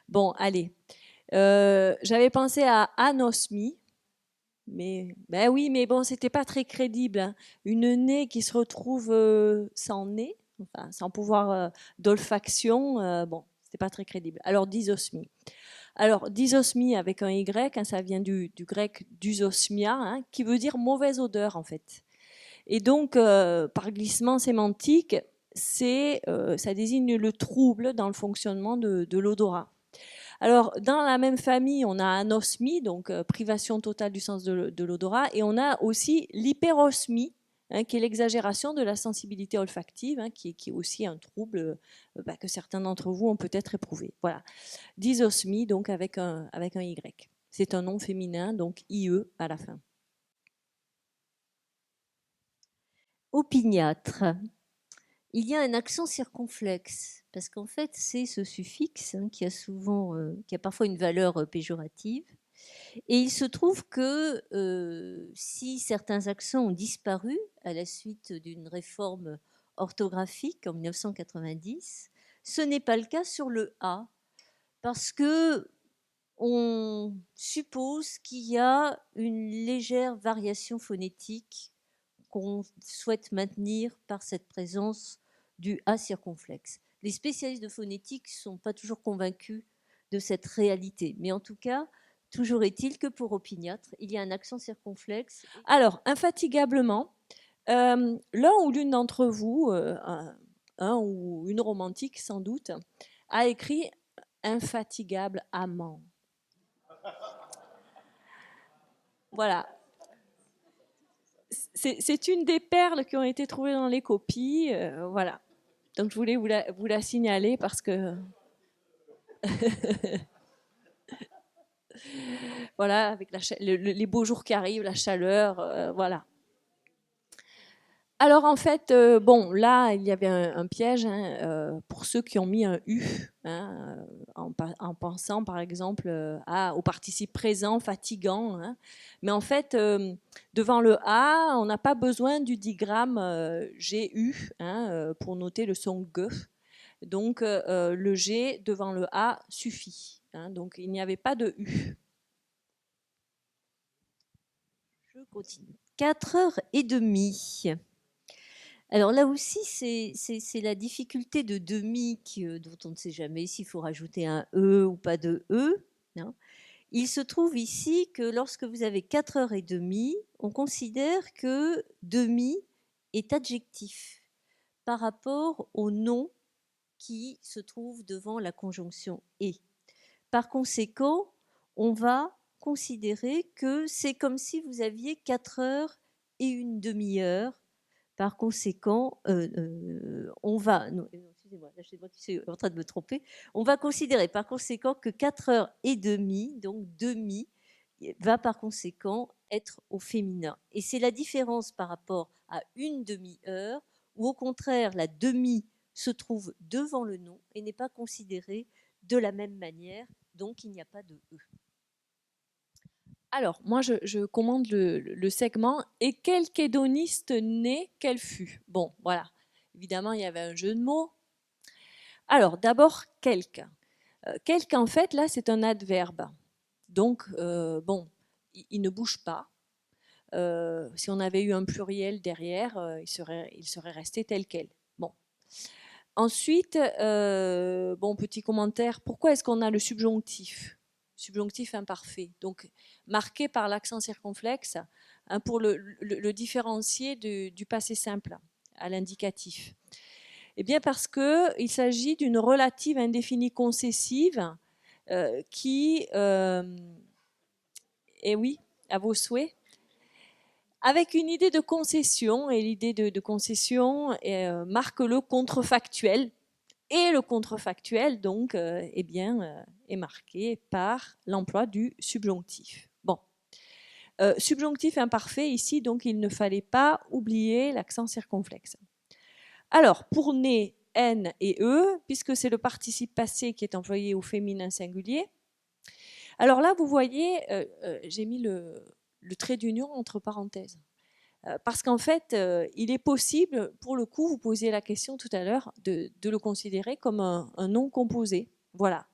Bon allez. J'avais pensé à anosmie. Mais ben oui, mais bon, c'était pas très crédible. Hein. Une nez qui se retrouve sans nez, enfin sans pouvoir d'olfaction, bon, c'était pas très crédible. Alors dysosmie. Alors dysosmie avec un Y, hein, ça vient du grec dysosmia, hein, qui veut dire mauvaise odeur en fait. Et donc par glissement sémantique, ça désigne le trouble dans le fonctionnement de l'odorat. Alors, dans la même famille, on a anosmie, donc privation totale du sens de l'odorat, et on a aussi l'hyperosmie, hein, qui est l'exagération de la sensibilité olfactive, hein, qui est aussi un trouble que certains d'entre vous ont peut-être éprouvé. Voilà. Dysosmie, donc avec un Y. C'est un nom féminin, donc IE à la fin. Opiniâtre. Il y a un accent circonflexe, parce qu'en fait, c'est ce suffixe hein, qui a parfois une valeur péjorative. Et il se trouve que si certains accents ont disparu à la suite d'une réforme orthographique en 1990, ce n'est pas le cas sur le A, parce que on suppose qu'il y a une légère variation phonétique qu'on souhaite maintenir par cette présence du A circonflexe. Les spécialistes de phonétique ne sont pas toujours convaincus de cette réalité, mais en tout cas, toujours est-il que pour opiniâtre, il y a un accent circonflexe. Alors, infatigablement, l'un ou l'une d'entre vous, un ou une romantique sans doute, a écrit infatigable amant. Voilà. C'est une des perles qui ont été trouvées dans les copies. Voilà. Donc je voulais vous la signaler parce que voilà, avec les beaux jours qui arrivent, la chaleur, voilà. Alors en fait, bon, là, il y avait un piège hein, pour ceux qui ont mis un U, hein, en pensant par exemple au participe présent, fatigant. Hein. Mais en fait, devant le A, on n'a pas besoin du digramme GU hein, pour noter le son G. Donc le G devant le A suffit. Hein, donc il n'y avait pas de U. Je continue. 4h30. Alors là aussi, c'est la difficulté de demi dont on ne sait jamais s'il faut rajouter un E ou pas de E. Non. Il se trouve ici que lorsque vous avez 4h30, on considère que demi est adjectif par rapport au nom qui se trouve devant la conjonction et. Par conséquent, on va considérer que c'est comme si vous aviez 4 heures et une demi-heure. Par conséquent, on va... Non, excusez-moi, là, je suis en train de me tromper. On va considérer par conséquent que 4h30, donc demi, va par conséquent être au féminin. Et c'est la différence par rapport à une demi-heure, où au contraire, la demi se trouve devant le nom et n'est pas considérée de la même manière, donc il n'y a pas de E. Alors, moi, je commande le segment « Et quel kédoniste né qu'elle fut ?» Bon, voilà. Évidemment, il y avait un jeu de mots. Alors, d'abord, quelque. Quelque, en fait, là, c'est un adverbe. Donc, bon, il ne bouge pas. Si on avait eu un pluriel derrière, il serait resté tel quel. Bon. Ensuite, bon, petit commentaire. Pourquoi est-ce qu'on a le subjonctif ? Subjonctif imparfait, donc marqué par l'accent circonflexe hein, pour le différencier du passé simple à l'indicatif. Eh bien parce qu'il s'agit d'une relative indéfinie concessive qui, et oui, à vos souhaits, avec une idée de concession, et l'idée de concession marque le contrefactuel. Et le contrefactuel, donc, eh bien, est marqué par l'emploi du subjonctif. Bon. Subjonctif imparfait, ici, donc, il ne fallait pas oublier l'accent circonflexe. Alors, pour né, N et E, puisque c'est le participe passé qui est employé au féminin singulier, alors là, vous voyez, j'ai mis le trait d'union entre parenthèses. Parce qu'en fait, il est possible, pour le coup, vous posiez la question tout à l'heure, de le considérer comme un nom composé. Voilà.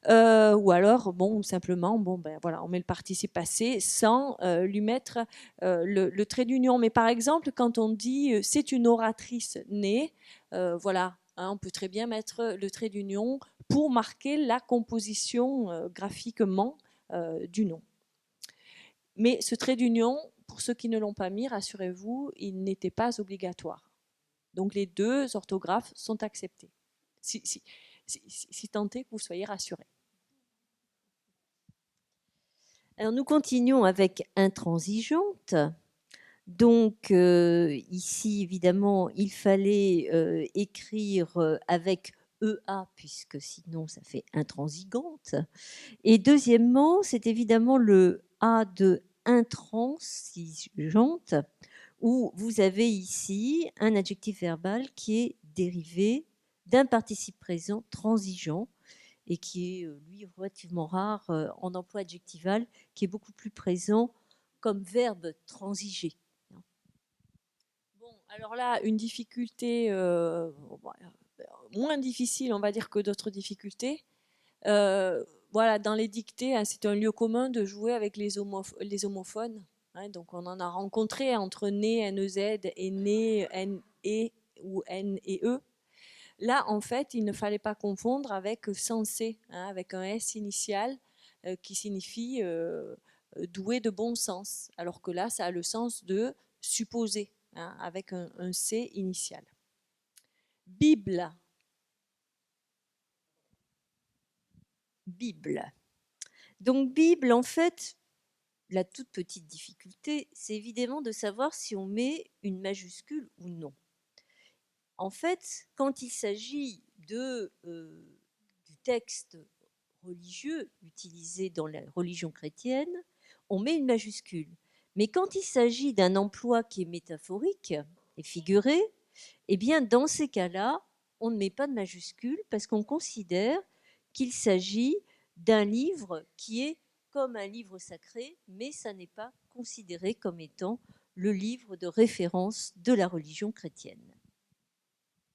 Ou alors, bon, simplement, bon, ben voilà, on met le participe passé sans lui mettre le trait d'union. Mais par exemple, quand on dit c'est une oratrice née, voilà, hein, on peut très bien mettre le trait d'union pour marquer la composition graphiquement du nom. Mais ce trait d'union, pour ceux qui ne l'ont pas mis, rassurez-vous, il n'était pas obligatoire. Donc les deux orthographes sont acceptées, si tant est que vous soyez rassurés. Alors nous continuons avec intransigeante. Donc ici, évidemment, il fallait écrire avec EA, puisque sinon ça fait intransigante. Et deuxièmement, c'est évidemment le A de intransigeante, où vous avez ici un adjectif verbal qui est dérivé d'un participe présent transigeant et qui est, lui, relativement rare en emploi adjectival, qui est beaucoup plus présent comme verbe transiger. Bon, alors là, une difficulté moins difficile, on va dire, que d'autres difficultés. Voilà, dans les dictées, hein, c'est un lieu commun de jouer avec les homophones. Hein, donc, on en a rencontré entre né, NEZ, et né, NE ou N et E. Là, en fait, il ne fallait pas confondre avec sensé, hein, avec un S initial qui signifie doué de bon sens, alors que là, ça a le sens de supposé, hein, avec un C initial. Bible. Bible. Donc Bible, en fait, la toute petite difficulté, c'est évidemment de savoir si on met une majuscule ou non. En fait, quand il s'agit du texte religieux utilisé dans la religion chrétienne, on met une majuscule. Mais quand il s'agit d'un emploi qui est métaphorique et figuré, eh bien, dans ces cas-là, on ne met pas de majuscule parce qu'on considère qu'il s'agit d'un livre qui est comme un livre sacré, mais ça n'est pas considéré comme étant le livre de référence de la religion chrétienne.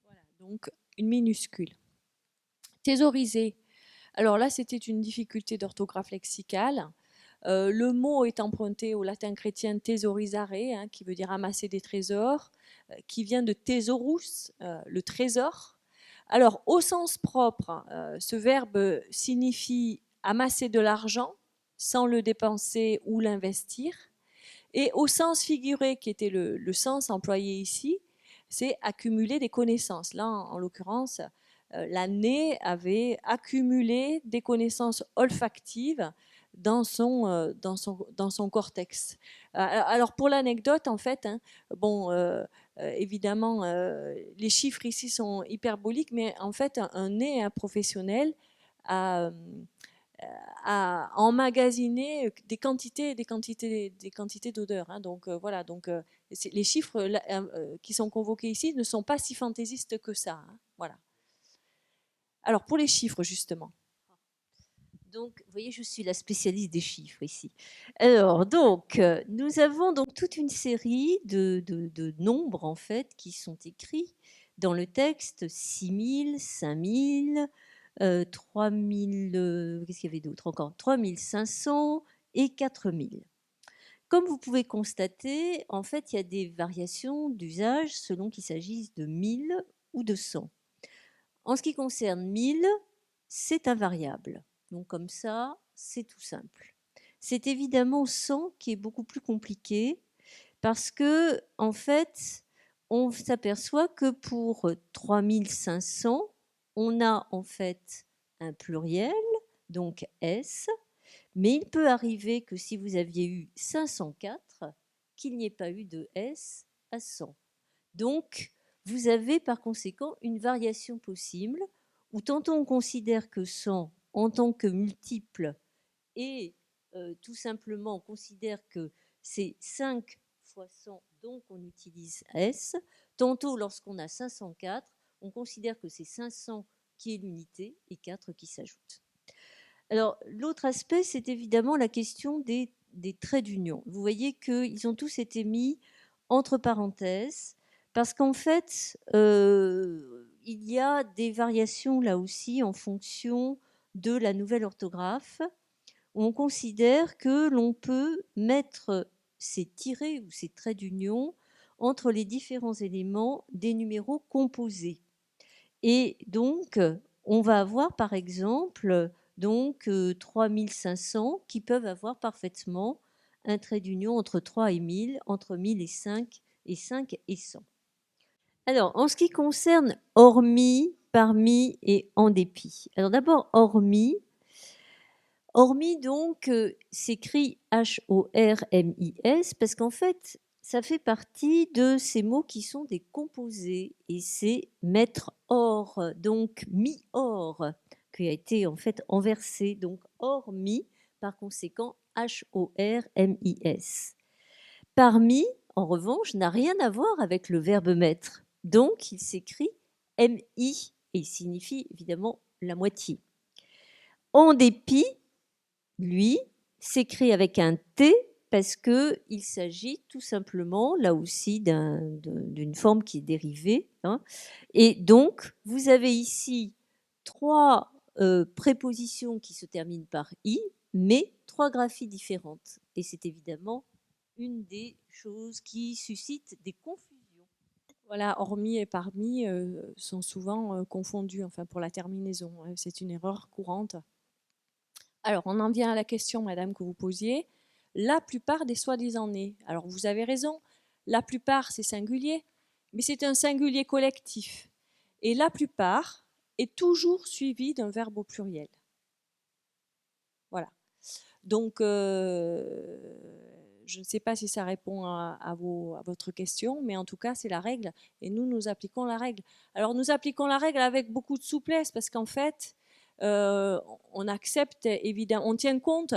Voilà, donc une minuscule. Thésauriser. Alors là, c'était une difficulté d'orthographe lexicale. Le mot est emprunté au latin chrétien thesaurisare, hein, qui veut dire amasser des trésors, qui vient de thesaurus, le trésor. Alors, au sens propre, ce verbe signifie amasser de l'argent sans le dépenser ou l'investir. Et au sens figuré, qui était le sens employé ici, c'est accumuler des connaissances. Là, en l'occurrence, l'année avait accumulé des connaissances olfactives dans son cortex. Alors pour l'anecdote, en fait, hein, bon, évidemment, les chiffres ici sont hyperboliques, mais en fait, un nez, un professionnel a emmagasiner des quantités d'odeurs. Hein. Donc voilà, donc les chiffres qui sont convoqués ici ne sont pas si fantaisistes que ça. Hein. Voilà. Alors pour les chiffres justement. Donc, vous voyez, je suis la spécialiste des chiffres ici. Alors, donc, nous avons donc toute une série de nombres, en fait, qui sont écrits dans le texte, 6000, 5000, 3000, qu'est-ce qu'il y avait d'autre encore 3500 et 4000. Comme vous pouvez constater, en fait, il y a des variations d'usage selon qu'il s'agisse de 1000 ou de 100. En ce qui concerne 1000, c'est invariable. Donc comme ça, c'est tout simple. C'est évidemment 100 qui est beaucoup plus compliqué parce que, en fait, on s'aperçoit que pour 3500, on a en fait un pluriel, donc S, mais il peut arriver que si vous aviez eu 504, qu'il n'y ait pas eu de S à 100. Donc, vous avez par conséquent une variation possible où tantôt on considère que 100 en tant que multiple et tout simplement on considère que c'est 5 fois 100, donc on utilise S. Tantôt, lorsqu'on a 504, on considère que c'est 500 qui est l'unité et 4 qui s'ajoutent. Alors, l'autre aspect, c'est évidemment la question des traits d'union. Vous voyez qu'ils ont tous été mis entre parenthèses parce qu'en fait, il y a des variations là aussi en fonction de la nouvelle orthographe. On considère que l'on peut mettre ces tirets ou ces traits d'union entre les différents éléments des numéros composés. Et donc, on va avoir par exemple donc 3500 qui peuvent avoir parfaitement un trait d'union entre 3 et 1000, entre 1000 et 5 et 100. Alors, en ce qui concerne hormis, parmi et en dépit. Alors d'abord, hormis Hormis, donc, s'écrit H-O-R-M-I-S, parce qu'en fait, ça fait partie de ces mots qui sont des composés, et c'est mettre or, donc mi-or, qui a été en fait inversé, donc hormis, par conséquent H-O-R-M-I-S. Parmi, en revanche, n'a rien à voir avec le verbe mettre, donc il s'écrit M-I, et il signifie évidemment la moitié. En dépit, lui, s'écrit avec un T parce qu'il s'agit tout simplement, là aussi, d'une forme qui est dérivée. Hein. Et donc, vous avez ici 3 prépositions qui se terminent par I, mais 3 graphies différentes. Et c'est évidemment une des choses qui suscite des confusions. Voilà, hormis et parmi sont souvent confondus, enfin pour la terminaison. C'est une erreur courante. Alors, on en vient à la question, madame, que vous posiez. La plupart des soi-disant nés. Alors, vous avez raison, la plupart, c'est singulier, mais c'est un singulier collectif. Et la plupart est toujours suivi d'un verbe au pluriel. Voilà. Donc, je ne sais pas si ça répond à votre question, mais en tout cas, c'est la règle. Et nous appliquons la règle. Alors, nous appliquons la règle avec beaucoup de souplesse, parce qu'en fait, on accepte, évidemment, on tient compte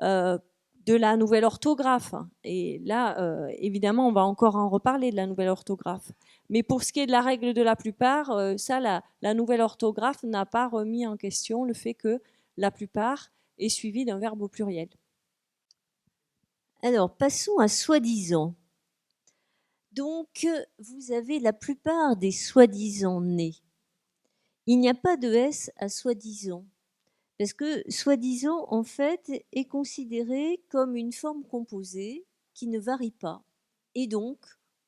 de la nouvelle orthographe. Et là, évidemment, on va encore en reparler de la nouvelle orthographe. Mais pour ce qui est de la règle de la plupart, ça, la nouvelle orthographe n'a pas remis en question le fait que la plupart est suivi d'un verbe au pluriel. Alors, passons à soi-disant. Donc, vous avez la plupart des soi-disant nés. Il n'y a pas de S à soi-disant, parce que soi-disant, en fait, est considéré comme une forme composée qui ne varie pas. Et donc,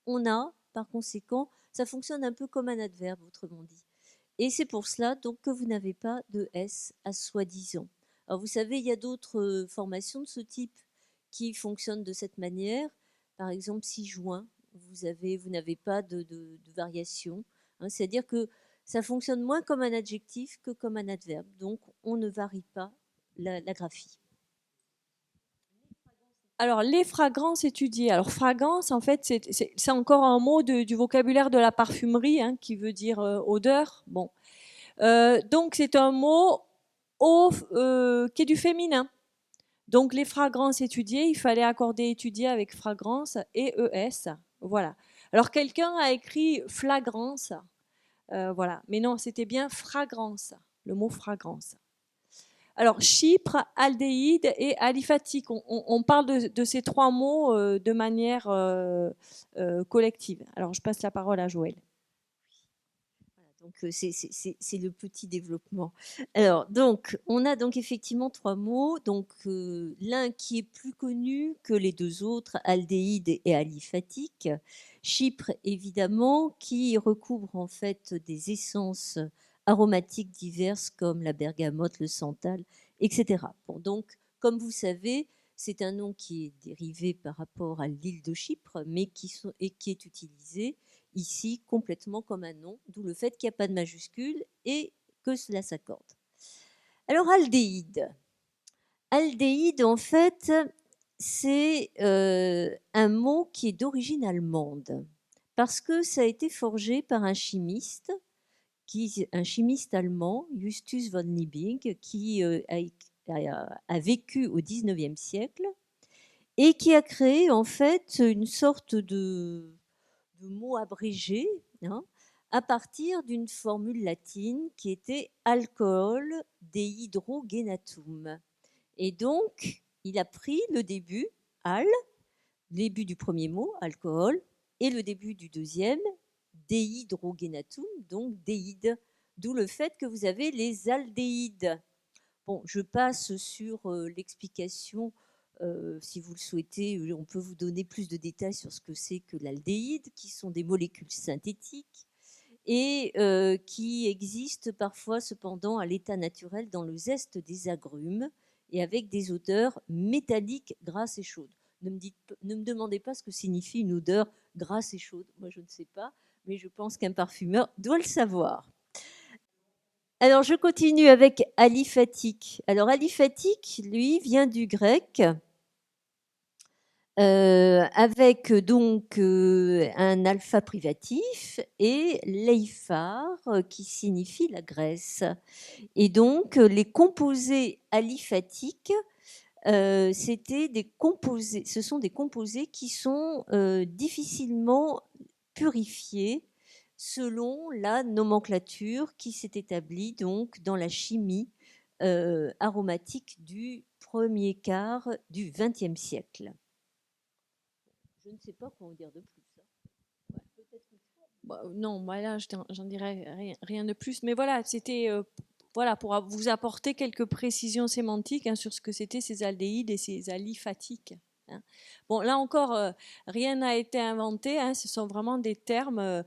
on a, par conséquent, ça fonctionne un peu comme un adverbe, autrement dit. Et c'est pour cela donc que vous n'avez pas de S à soi-disant. Alors, vous savez, il y a d'autres formations de ce type qui fonctionnent de cette manière. Par exemple, ci-joint, vous n'avez pas de variation. Hein, c'est-à-dire que ça fonctionne moins comme un adjectif que comme un adverbe. Donc, on ne varie pas la graphie. Alors, les fragrances étudiées. Alors, fragrance, en fait, c'est encore un mot du vocabulaire de la parfumerie, hein, qui veut dire odeur. Bon. Donc, c'est un mot qui est du féminin. Donc, les fragrances étudiées, il fallait accorder étudier avec fragrance et ES. Voilà. Alors, quelqu'un a écrit flagrance. Voilà. Mais non, c'était bien fragrance, le mot fragrance. Alors, chypre, aldéhyde et aliphatique. On parle de ces 3 mots de manière collective. Alors, je passe la parole à Joël. Donc, c'est le petit développement. Alors, donc, on a donc effectivement 3 mots. Donc, l'un qui est plus connu que les 2 autres, aldéhyde et aliphatique. Chypre, évidemment, qui recouvre en fait des essences aromatiques diverses comme la bergamote, le santal, etc. Bon, donc, comme vous savez, c'est un nom qui est dérivé par rapport à l'île de Chypre, mais qui est utilisé ici complètement comme un nom, d'où le fait qu'il n'y a pas de majuscule et que cela s'accorde. Alors, aldéhyde. Aldéhyde, en fait, c'est un mot qui est d'origine allemande, parce que ça a été forgé par un chimiste allemand, Justus von Liebig, qui a vécu au XIXe siècle et qui a créé en fait une sorte de mot abrégé, hein, à partir d'une formule latine qui était alcool dehydrogenatum. Et donc, il a pris le début, al, début du premier mot, alcool, et le début du deuxième, dehydrogenatum, donc déhyde, d'où le fait que vous avez les aldéhydes. Bon, je passe sur l'explication. Si vous le souhaitez, on peut vous donner plus de détails sur ce que c'est que l'aldéhyde, qui sont des molécules synthétiques et qui existent parfois cependant à l'état naturel dans le zeste des agrumes et avec des odeurs métalliques grasses et chaudes. Ne me demandez pas ce que signifie une odeur grasse et chaude. Moi, je ne sais pas, mais je pense qu'un parfumeur doit le savoir. Alors, je continue avec aliphatique. Alors, aliphatique, lui, vient du grec, avec donc un alpha privatif et leiphar, qui signifie la graisse. Et donc, les composés aliphatiques, ce sont des composés qui sont difficilement purifiés selon la nomenclature qui s'est établie donc dans la chimie aromatique du premier quart du XXe siècle. Je ne sais pas quoi en dire de plus. Non, moi là, j'en dirais rien de plus. Mais voilà, c'était voilà, pour vous apporter quelques précisions sémantiques hein, sur ce que c'était ces aldéhydes et ces aliphatiques. Hein. Bon, là encore, rien n'a été inventé. Hein, ce sont vraiment des termes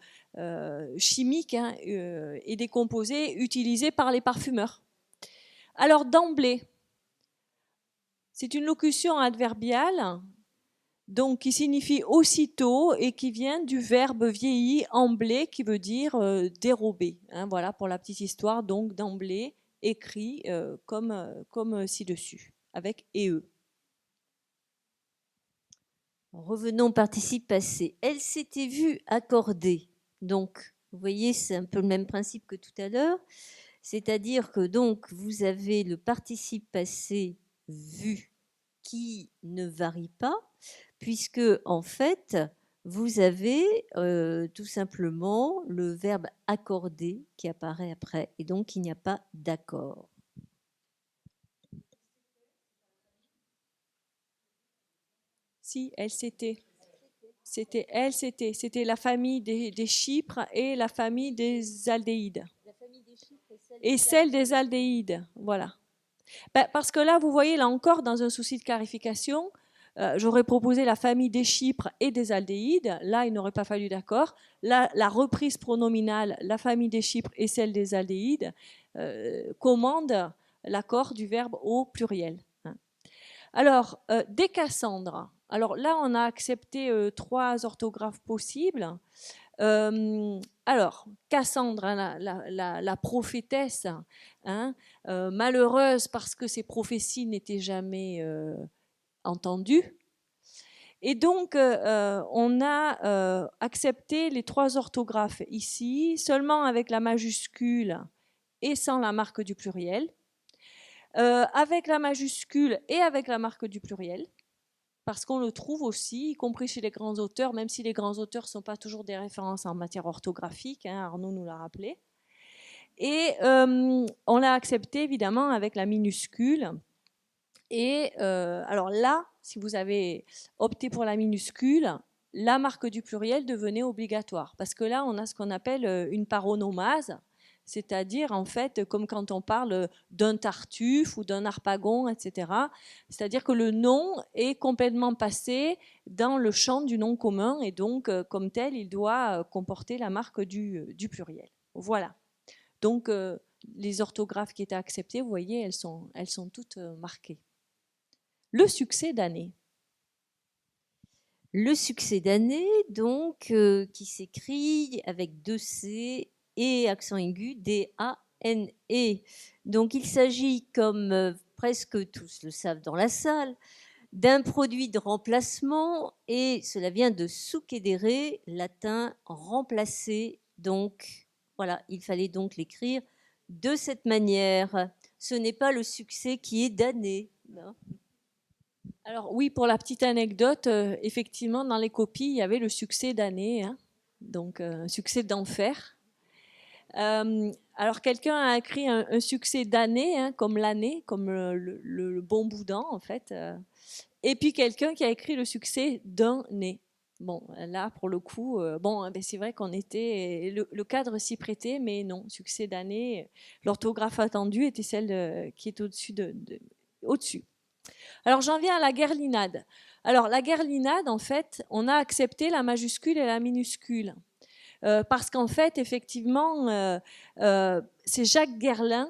chimiques hein, et des composés utilisés par les parfumeurs. Alors, d'emblée, c'est une locution adverbiale donc qui signifie aussitôt et qui vient du verbe vieilli emblée qui veut dire dérober. Hein, voilà pour la petite histoire, donc d'emblée écrit comme ci-dessus, avec EE. Revenons au participe passé. Elle s'était vue accorder. Donc, vous voyez, c'est un peu le même principe que tout à l'heure. C'est-à-dire que donc vous avez le participe passé vu qui ne varie pas, puisque en fait, vous avez tout simplement le verbe accorder qui apparaît après, et donc il n'y a pas d'accord. Si, LCT. C'était LCT. C'était la famille des chypres et la famille des aldéhydes. La famille des chypres et celle des aldéhydes. Voilà. Ben, parce que là, vous voyez, là encore, dans un souci de clarification, j'aurais proposé la famille des chypres et des aldéhydes. Là, il n'aurait pas fallu d'accord. Là, la reprise pronominale, la famille des chypres et celle des aldéhydes, commande l'accord du verbe au pluriel. Alors, des Cassandres. Alors là, on a accepté 3 orthographes possibles. Alors, Cassandre, hein, la prophétesse, hein, malheureuse parce que ses prophéties n'étaient jamais entendues. Et donc, on a accepté les 3 orthographes ici, seulement avec la majuscule et sans la marque du pluriel, avec la majuscule et avec la marque du pluriel, parce qu'on le trouve aussi, y compris chez les grands auteurs, même si les grands auteurs ne sont pas toujours des références en matière orthographique, hein, Arnaud nous l'a rappelé. Et on l'a accepté évidemment avec la minuscule. Et alors là, si vous avez opté pour la minuscule, la marque du pluriel devenait obligatoire, parce que là, on a ce qu'on appelle une paronomase, c'est-à-dire en fait comme quand on parle d'un Tartuffe ou d'un Harpagon, etc. C'est-à-dire que le nom est complètement passé dans le champ du nom commun et donc comme tel, il doit comporter la marque du pluriel. Voilà. Donc les orthographes qui étaient acceptées, vous voyez, elles sont toutes marquées. Le succès d'année. Le succès d'année, donc, qui s'écrit avec 2 C et accent aigu, D-A-N-E. Donc, il s'agit, comme presque tous le savent dans la salle, d'un produit de remplacement, et cela vient de succedere, latin remplacer. Donc, voilà, il fallait donc l'écrire de cette manière. Ce n'est pas le succès qui est d'année, non. Alors oui, pour la petite anecdote, effectivement, dans les copies, il y avait le succès d'année, hein, donc succès d'enfer. Alors quelqu'un a écrit un succès d'année, hein, comme l'année, comme le bon boudin en fait. Et puis quelqu'un qui a écrit le succès d'un nez. Bon, là pour le coup, bon, ben, c'est vrai qu'on était, le cadre s'y prêtait, mais non, succès d'année, l'orthographe attendue était celle qui est au-dessus au-dessus. Alors j'en viens à la guerlinade. Alors la guerlinade, en fait, on a accepté la majuscule et la minuscule. Parce qu'en fait, effectivement, c'est Jacques Guerlain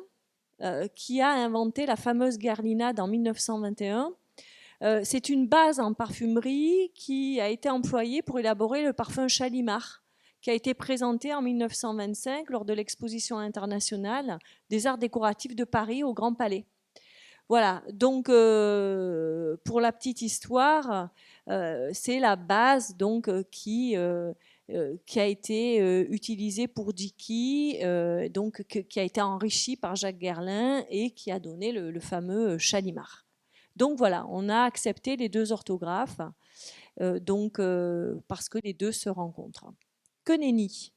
qui a inventé la fameuse guerlinade en 1921. C'est une base en parfumerie qui a été employée pour élaborer le parfum Chalimard, qui a été présenté en 1925 lors de l'exposition internationale des arts décoratifs de Paris au Grand Palais. Voilà, donc pour la petite histoire, c'est la base donc, qui a été utilisée pour Dicky, donc qui a été enrichie par Jacques Guerlain et qui a donné le fameux Chalimard. Donc voilà, on a accepté les deux orthographes, parce que les deux se rencontrent. Que nenni.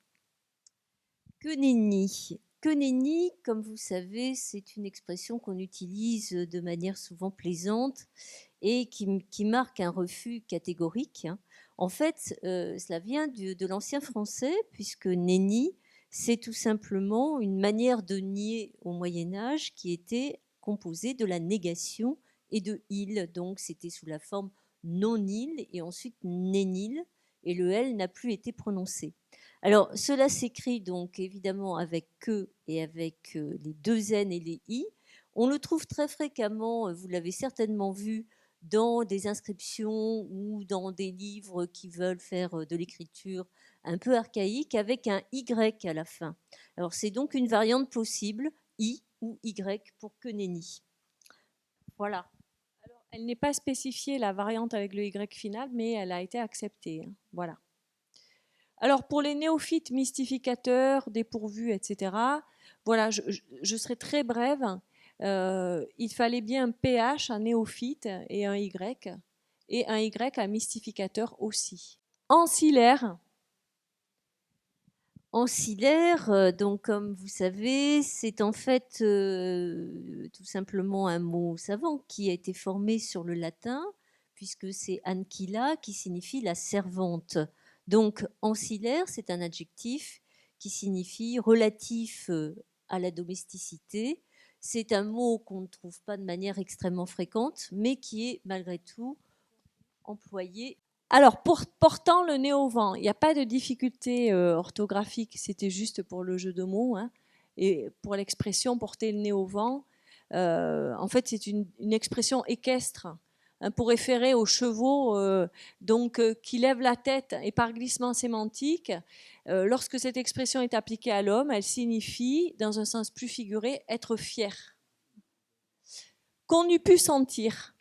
Que nenni. Que nenni, comme vous savez, c'est une expression qu'on utilise de manière souvent plaisante et qui marque un refus catégorique. En fait, cela vient de l'ancien français, puisque nenni, c'est tout simplement une manière de nier au Moyen-Âge qui était composée de la négation et de il. Donc, c'était sous la forme non-il et ensuite nénil, et le L n'a plus été prononcé. Alors, cela s'écrit donc évidemment avec que et avec les deux N et les I. On le trouve très fréquemment, vous l'avez certainement vu, dans des inscriptions ou dans des livres qui veulent faire de l'écriture un peu archaïque avec un Y à la fin. Alors, c'est donc une variante possible, I ou Y pour que nenni. Voilà. Alors, elle n'est pas spécifiée, la variante avec le Y final, mais elle a été acceptée. Voilà. Alors, pour les néophytes mystificateurs, dépourvus, etc., voilà, je serai très brève. Il fallait bien un PH, un néophyte et un Y à mystificateur aussi. Ancillaire. Ancillaire, donc comme vous savez, c'est en fait tout simplement un mot savant qui a été formé sur le latin, puisque c'est ancilla qui signifie la servante. Donc ancillaire, c'est un adjectif qui signifie relatif à la domesticité. C'est un mot qu'on ne trouve pas de manière extrêmement fréquente, mais qui est malgré tout employé. Alors, portant le nez au vent, il n'y a pas de difficulté orthographique, c'était juste pour le jeu de mots. Et pour l'expression porter le nez au vent, en fait, c'est une expression équestre pour référer aux chevaux qui lèvent la tête. Et par glissement sémantique, lorsque cette expression est appliquée à l'homme, elle signifie, dans un sens plus figuré, être fier. Qu'on eût pu sentir.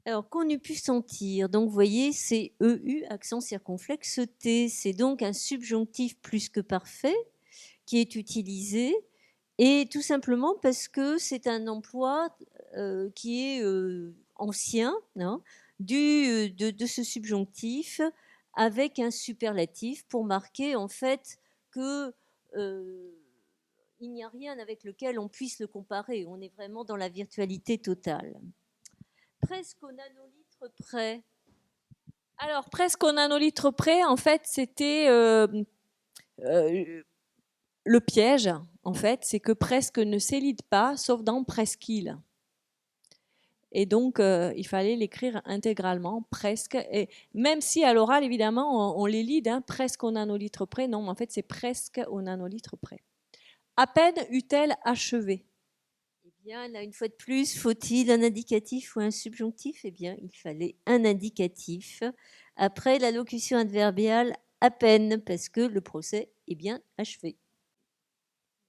Alors, qu'on eût pu sentir, donc vous voyez, c'est EU, accent circonflexe T. C'est donc un subjonctif plus que parfait qui est utilisé, et tout simplement parce que c'est un emploi qui est ancien, de ce subjonctif, avec un superlatif pour marquer en fait que il n'y a rien avec lequel on puisse le comparer. On est vraiment dans la virtualité totale. Presque au nanolitre près. Alors, presque au nanolitre près, en fait, c'était le piège, en fait, c'est que presque ne s'élide pas, sauf dans presqu'île. Et donc, il fallait l'écrire intégralement, presque. Et même si à l'oral, évidemment, on l'élide, presque au nanolitre près. Non, en fait, c'est presque au nanolitre près. À peine eut-elle achevé. Eh bien, là, une fois de plus, faut-il un indicatif ou un subjonctif? Eh bien, il fallait un indicatif après la locution adverbiale à peine, parce que le procès est bien achevé.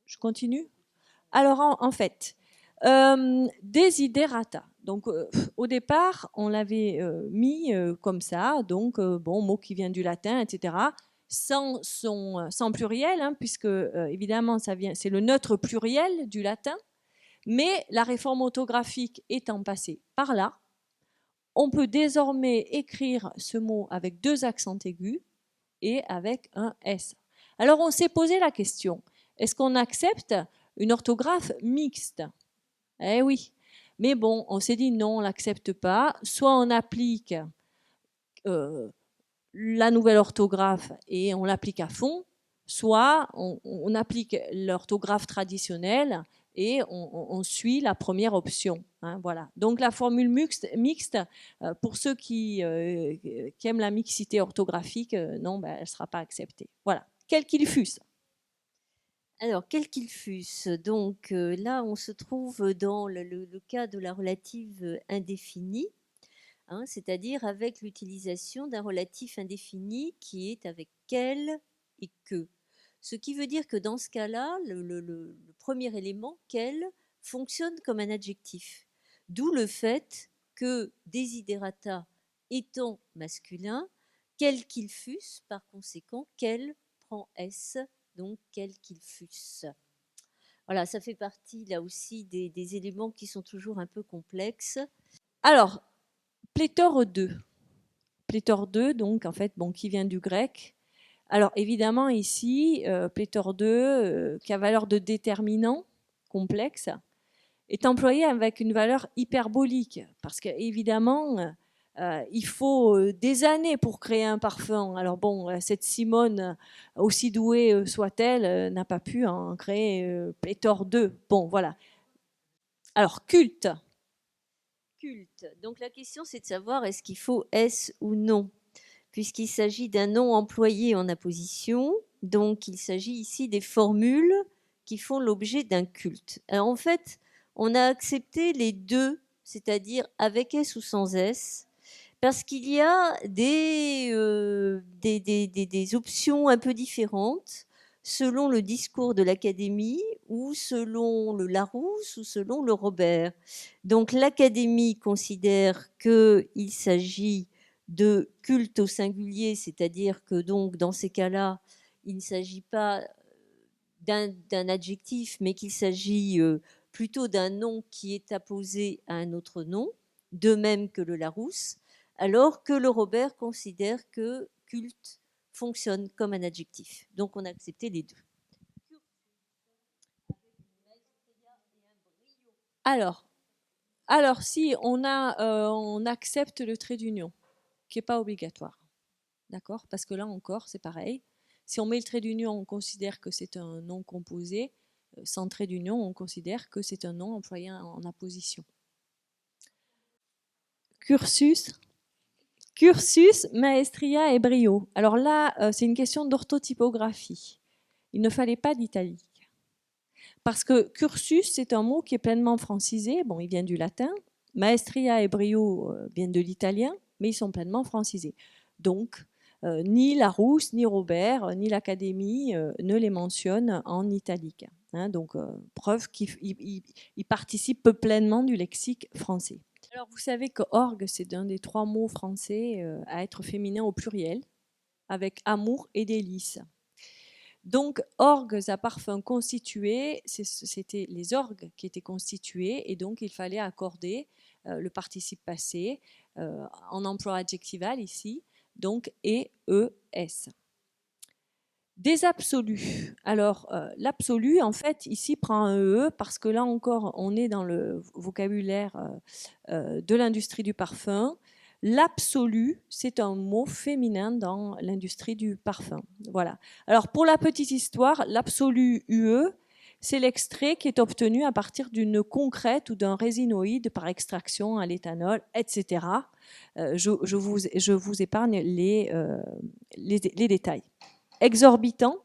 Je continue. Alors, en fait, desiderata. Donc, au départ, on l'avait mis comme ça, donc, mot qui vient du latin, etc., sans pluriel, puisque, évidemment, c'est le neutre pluriel du latin. Mais la réforme orthographique étant passée par là, on peut désormais écrire ce mot avec deux accents aigus et avec un S. Alors on s'est posé la question, est-ce qu'on accepte une orthographe mixte? Eh oui, mais bon, on s'est dit non, on ne l'accepte pas. Soit on applique la nouvelle orthographe et on l'applique à fond, soit on applique l'orthographe traditionnelle et on suit la première option. Voilà. Donc la formule mixte, pour ceux qui aiment la mixité orthographique, non, elle ne sera pas acceptée. Voilà, quel qu'il fût. Alors, quel qu'il fût, donc là, on se trouve dans le cas de la relative indéfinie, c'est-à-dire avec l'utilisation d'un relatif indéfini qui est avec quel et que. Ce qui veut dire que dans ce cas-là, le premier élément, quel, fonctionne comme un adjectif. D'où le fait que desiderata étant masculin, quel qu'il fusse, par conséquent, quel prend S, donc quel qu'il fusse. Voilà, ça fait partie là aussi des éléments qui sont toujours un peu complexes. Alors, pléthore 2. Pléthore 2, donc en fait, bon, qui vient du grec. Alors évidemment ici, pléthore 2, qui a valeur de déterminant complexe, est employé avec une valeur hyperbolique, parce qu'évidemment, il faut des années pour créer un parfum. Alors bon, cette Simone, aussi douée soit-elle, n'a pas pu en créer pléthore 2. Bon, voilà. Alors, culte. Culte. Donc la question, c'est de savoir est-ce qu'il faut S ou non, puisqu'il s'agit d'un nom employé en apposition. Donc il s'agit ici des formules qui font l'objet d'un culte. Alors en fait, on a accepté les deux, c'est-à-dire avec S ou sans S, parce qu'il y a des options un peu différentes selon le discours de l'Académie ou selon le Larousse ou selon le Robert. Donc l'Académie considère qu'il s'agit de culte au singulier, c'est-à-dire que donc dans ces cas-là, il ne s'agit pas d'un adjectif, mais qu'il s'agit plutôt d'un nom qui est apposé à un autre nom, de même que le Larousse, alors que le Robert considère que culte fonctionne comme un adjectif. Donc on a accepté les deux. Alors si on accepte le trait d'union, qui n'est pas obligatoire, d'accord? Parce que là encore, c'est pareil. Si on met le trait d'union, on considère que c'est un nom composé. Sans trait d'union, on considère que c'est un nom employé en apposition. Cursus, maestria et brio. Alors là, c'est une question d'orthotypographie. Il ne fallait pas d'italique. Parce que cursus, c'est un mot qui est pleinement francisé. Bon, il vient du latin. Maestria et brio viennent de l'italien, mais ils sont pleinement francisés. Donc, ni Larousse, ni Robert, ni l'Académie ne les mentionnent en italique. Donc, preuve qu'ils participent pleinement du lexique français. Alors, vous savez que orgue, c'est un des 3 mots français à être féminin au pluriel, avec amour et délice. Donc, orgues à parfum constitué, c'était les orgues qui étaient constitués, et donc il fallait accorder le participe passé en emploi adjectival ici, donc et, es. Des absolus. Alors, l'absolu, en fait, ici prend un e parce que là encore, on est dans le vocabulaire de l'industrie du parfum. L'absolu, c'est un mot féminin dans l'industrie du parfum. Voilà. Alors, pour la petite histoire, l'absolu UE, c'est l'extrait qui est obtenu à partir d'une concrète ou d'un résinoïde par extraction à l'éthanol, etc. Je vous épargne les détails. Exorbitant.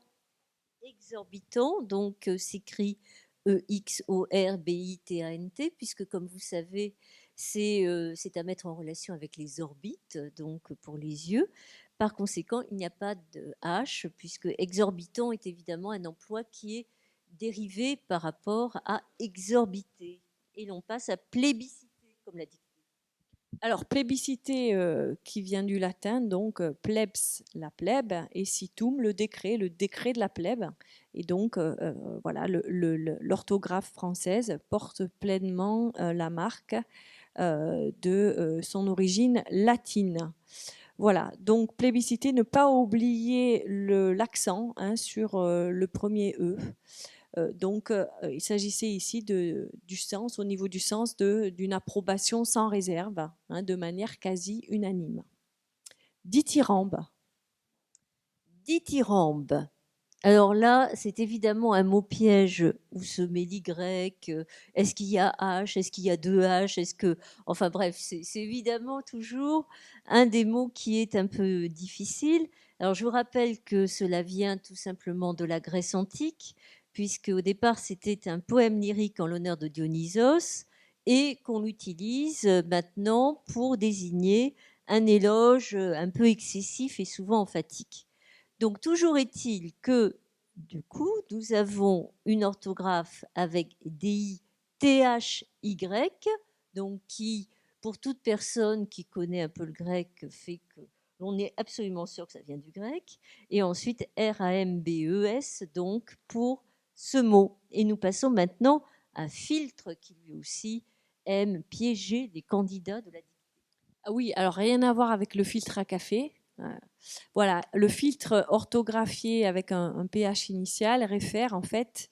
Exorbitant, donc s'écrit E-X-O-R-B-I-T-A-N-T, puisque comme vous savez, c'est à mettre en relation avec les orbites, donc pour les yeux. Par conséquent, il n'y a pas de H, puisque exorbitant est évidemment un emploi qui est dérivé par rapport à exorbiter. Et l'on passe à plébisciter, comme l'a dit. Alors, plébiscité qui vient du latin, donc plebs, la plèbe, et citum, le décret de la plèbe. Et donc, voilà, l'orthographe française porte pleinement la marque de son origine latine. Voilà, donc plébiscité, ne pas oublier l'accent sur le premier E. Donc, il s'agissait ici du sens, au niveau du sens d'une approbation sans réserve, de manière quasi unanime. Dithyrambe. Dithyrambe. Alors là, c'est évidemment un mot piège où se met l'Y. Est-ce qu'il y a H? Est-ce qu'il y a 2 H? Est-ce que... Enfin bref, c'est évidemment toujours un des mots qui est un peu difficile. Alors je vous rappelle que cela vient tout simplement de la Grèce antique, puisque au départ c'était un poème lyrique en l'honneur de Dionysos, et qu'on utilise maintenant pour désigner un éloge un peu excessif et souvent emphatique. Donc toujours est-il que du coup, nous avons une orthographe avec DI, THY, donc qui, pour toute personne qui connaît un peu le grec, fait que l'on est absolument sûr que ça vient du grec. Et ensuite RAMBES, donc pour ce mot. Et nous passons maintenant à un filtre qui lui aussi aime piéger les candidats de la dictée. Ah oui, alors rien à voir avec le filtre à café. Voilà, le filtre orthographié avec un pH initial réfère en fait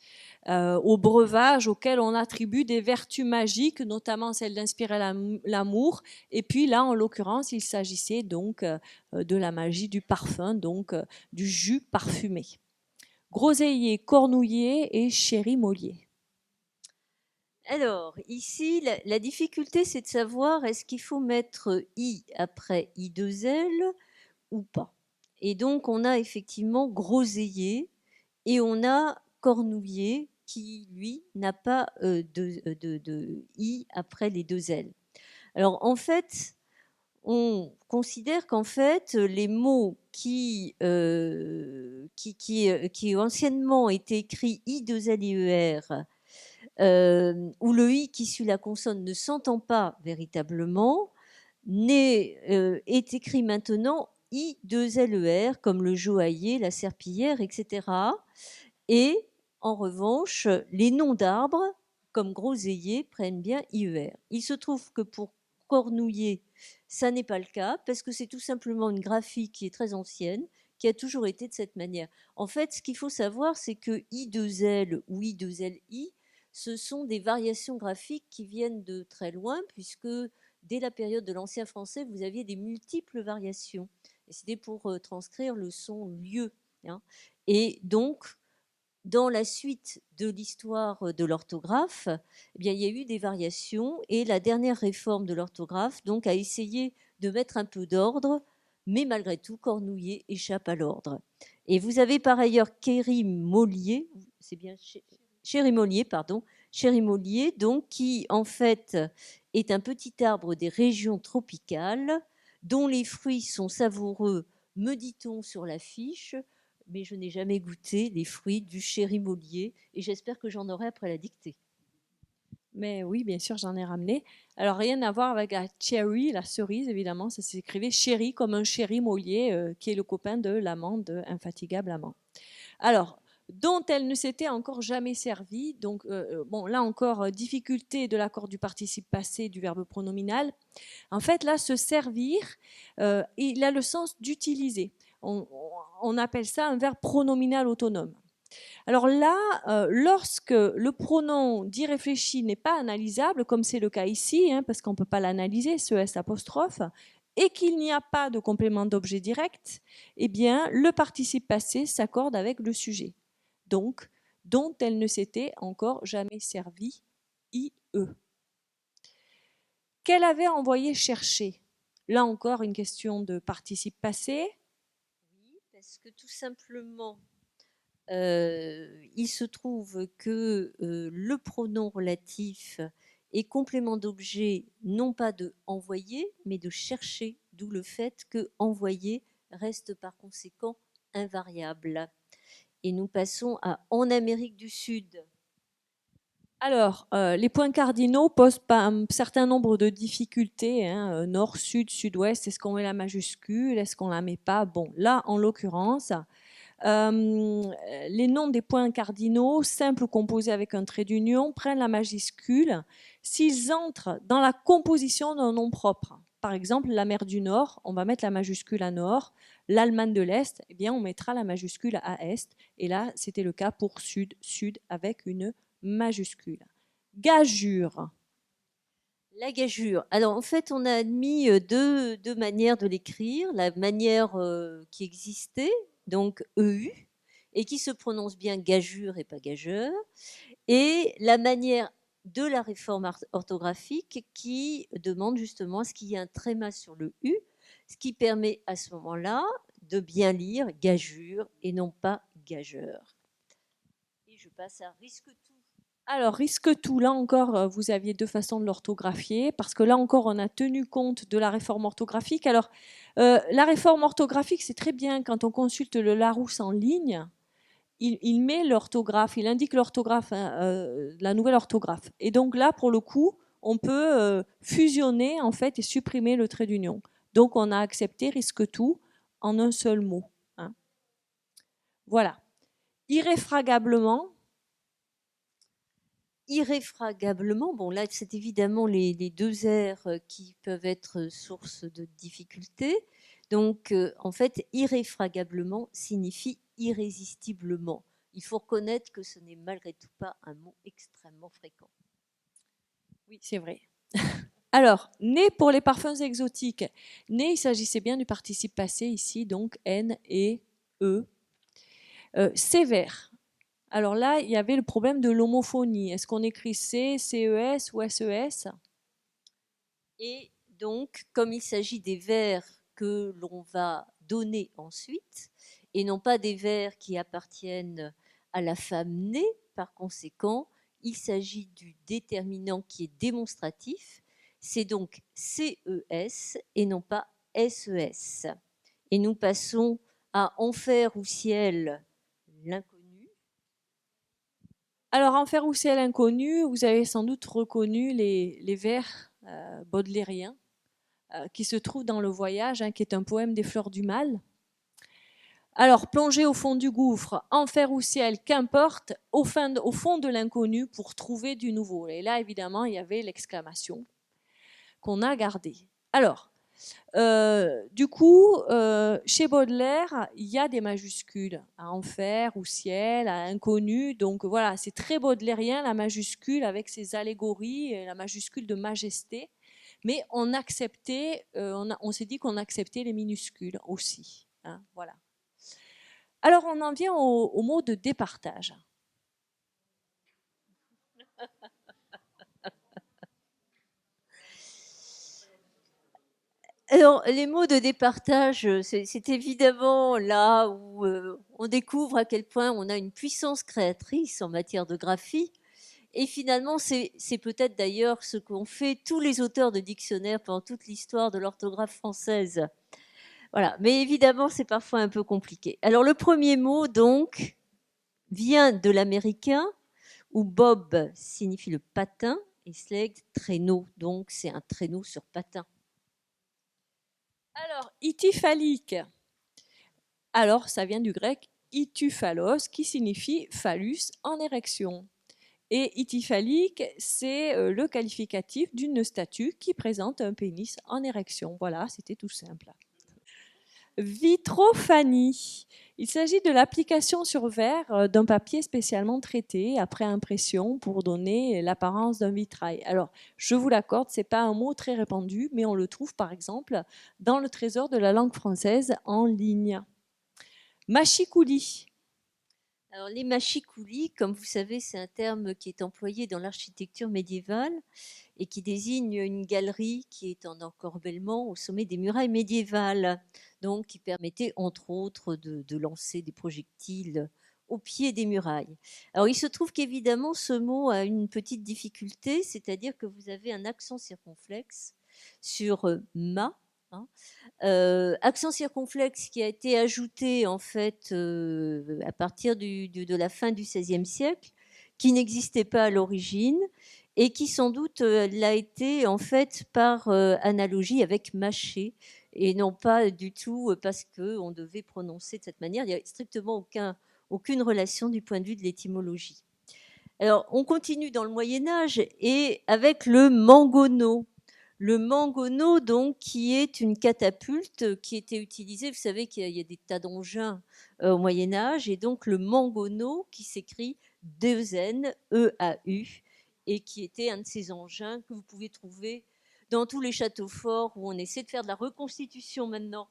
au breuvage auquel on attribue des vertus magiques, notamment celle d'inspirer l'amour. Et puis là, en l'occurrence, il s'agissait donc de la magie du parfum, donc du jus parfumé. Groseillier, cornouiller et chéri-mollier. Alors, ici, la difficulté, c'est de savoir est-ce qu'il faut mettre I après I2L ou pas. Et donc, on a effectivement groseillier et on a cornouiller qui, lui, n'a pas de I après les deux L. Alors, en fait, on considère qu'en fait, les mots qui anciennement étaient écrits I2LIER, où le I qui suit la consonne ne s'entend pas véritablement, est écrit maintenant I2LER, comme le joaillier, la serpillière, etc. Et en revanche, les noms d'arbres, comme groseillier, prennent bien IER. Il se trouve que pour cornouiller, ça n'est pas le cas, parce que c'est tout simplement une graphie qui est très ancienne, qui a toujours été de cette manière. En fait, ce qu'il faut savoir, c'est que I2L ou I2LI, ce sont des variations graphiques qui viennent de très loin, puisque dès la période de l'ancien français, vous aviez des multiples variations. Et c'était pour transcrire le son lieu. Hein. Et donc, dans la suite de l'histoire de l'orthographe, eh bien, il y a eu des variations et la dernière réforme de l'orthographe donc, a essayé de mettre un peu d'ordre, mais malgré tout, Cornouiller échappe à l'ordre. Et vous avez par ailleurs Chéri-Mollier, c'est bien Chéri-Mollier, pardon, Chéri-Mollier, donc qui en fait est un petit arbre des régions tropicales dont les fruits sont savoureux, me dit-on sur l'affiche, mais je n'ai jamais goûté les fruits du chéri-mollier et j'espère que j'en aurai après la dictée. Mais oui, bien sûr, j'en ai ramené. Alors, rien à voir avec la cherry, la cerise, évidemment. Ça s'écrivait chéri comme un chéri-mollier, qui est le copain de l'amande, infatigable amant. Alors, dont elle ne s'était encore jamais servie. Donc, bon, là encore, difficulté de l'accord du participe passé du verbe pronominal. En fait, là, se servir, il a le sens d'utiliser. On appelle ça un verbe pronominal autonome. Alors là, lorsque le pronom dit réfléchi n'est pas analysable, comme c'est le cas ici, hein, parce qu'on ne peut pas l'analyser, ce S apostrophe, et qu'il n'y a pas de complément d'objet direct, eh bien, le participe passé s'accorde avec le sujet. Donc, dont elle ne s'était encore jamais servie, IE. Qu'elle avait envoyé chercher. Là encore, une question de participe passé. Oui, parce que tout simplement, il se trouve que le pronom relatif est complément d'objet non pas de envoyer, mais de chercher, d'où le fait que envoyer reste par conséquent invariable. Et nous passons à en Amérique du Sud. Alors, les points cardinaux posent pas un certain nombre de difficultés, hein, nord, sud, sud-ouest. Est-ce qu'on met la majuscule? Est-ce qu'on la met pas? Bon, là, en l'occurrence, les noms des points cardinaux, simples ou composés avec un trait d'union, prennent la majuscule s'ils entrent dans la composition d'un nom propre. Par exemple, la mer du Nord, on va mettre la majuscule à Nord. L'Allemagne de l'Est, eh bien, on mettra la majuscule à Est. Et là, c'était le cas pour Sud, Sud avec une majuscule. Gageure. La gageure. Alors en fait, on a admis deux manières de l'écrire. La manière qui existait, donc EU, et qui se prononce bien gageure et pas gageur, et la manière de la réforme orthographique qui demande justement ce qu'il y ait un tréma sur le U, ce qui permet à ce moment-là de bien lire gageure et non pas gageur. Et je passe à risque tout. Alors, risque tout, là encore, vous aviez deux façons de l'orthographier, parce que là encore, on a tenu compte de la réforme orthographique. Alors, la réforme orthographique, c'est très bien quand on consulte le Larousse en ligne, il met l'orthographe, il indique l'orthographe, la nouvelle orthographe. Et donc là, pour le coup, on peut fusionner en fait et supprimer le trait d'union. Donc, on a accepté risque tout en un seul mot. Hein. Voilà. Irréfragablement. Irréfragablement, bon là c'est évidemment les deux R qui peuvent être source de difficultés. Donc en fait, irréfragablement signifie irrésistiblement. Il faut reconnaître que ce n'est malgré tout pas un mot extrêmement fréquent. Oui, c'est vrai. Alors, né pour les parfums exotiques. Né, il s'agissait bien du participe passé ici, donc N et E. Sévère. Alors là, il y avait le problème de l'homophonie. Est-ce qu'on écrit C, CES ou SES? Et donc, comme il s'agit des vers que l'on va donner ensuite, et non pas des vers qui appartiennent à la femme née, par conséquent, il s'agit du déterminant qui est démonstratif. C'est donc CES et non pas SES. Et nous passons à enfer ou ciel, l'inconnu. Alors, enfer ou ciel inconnu, vous avez sans doute reconnu les vers baudelairiens qui se trouvent dans Le Voyage, hein, qui est un poème des Fleurs du Mal. Alors, plonger au fond du gouffre, enfer ou ciel, qu'importe, au fond de l'inconnu pour trouver du nouveau. Et là, évidemment, il y avait l'exclamation qu'on a gardée. Alors, du coup, chez Baudelaire, il y a des majuscules, à enfer ou ciel, à inconnu. Donc voilà, c'est très baudelairien, la majuscule avec ses allégories, et la majuscule de majesté. Mais on acceptait, on s'est dit qu'on acceptait les minuscules aussi. Hein, voilà. Alors on en vient au mot de départage. Alors, les mots de départage, c'est évidemment là où on découvre à quel point on a une puissance créatrice en matière de graphie. Et finalement, c'est peut-être d'ailleurs ce qu'ont fait tous les auteurs de dictionnaires pendant toute l'histoire de l'orthographe française. Voilà. Mais évidemment, c'est parfois un peu compliqué. Alors, le premier mot, donc, vient de l'américain, où bob signifie le patin et sled, traîneau. Donc, c'est un traîneau sur patin. Alors, ityphalique. Alors, ça vient du grec ityphalos, qui signifie phallus en érection. Et ityphalique, c'est le qualificatif d'une statue qui présente un pénis en érection. Voilà, c'était tout simple. Vitrophanie. Il s'agit de l'application sur verre d'un papier spécialement traité après impression pour donner l'apparence d'un vitrail. Alors, je vous l'accorde, ce n'est pas un mot très répandu, mais on le trouve par exemple dans le trésor de la langue française en ligne. Machicoulis. Alors, les machicoulis, comme vous savez, c'est un terme qui est employé dans l'architecture médiévale et qui désigne une galerie qui est en encorbellement au sommet des murailles médiévales, donc qui permettait entre autres de lancer des projectiles au pied des murailles. Alors, il se trouve qu'évidemment, ce mot a une petite difficulté, c'est-à-dire que vous avez un accent circonflexe sur ma. Hein. Accent circonflexe qui a été ajouté en fait à partir de la fin du XVIe siècle, qui n'existait pas à l'origine et qui sans doute l'a été en fait par analogie avec mâcher et non pas du tout parce qu'on devait prononcer de cette manière. Il n'y a strictement aucune relation du point de vue de l'étymologie. Alors on continue dans le Moyen-Âge et avec le mangonneau. Le mangonneau, donc, qui est une catapulte qui était utilisée. Vous savez qu'il y a des tas d'engins au Moyen-Âge, et donc le mangonneau qui s'écrit D-E-N-E-A-U, et qui était un de ces engins que vous pouvez trouver dans tous les châteaux forts où on essaie de faire de la reconstitution maintenant.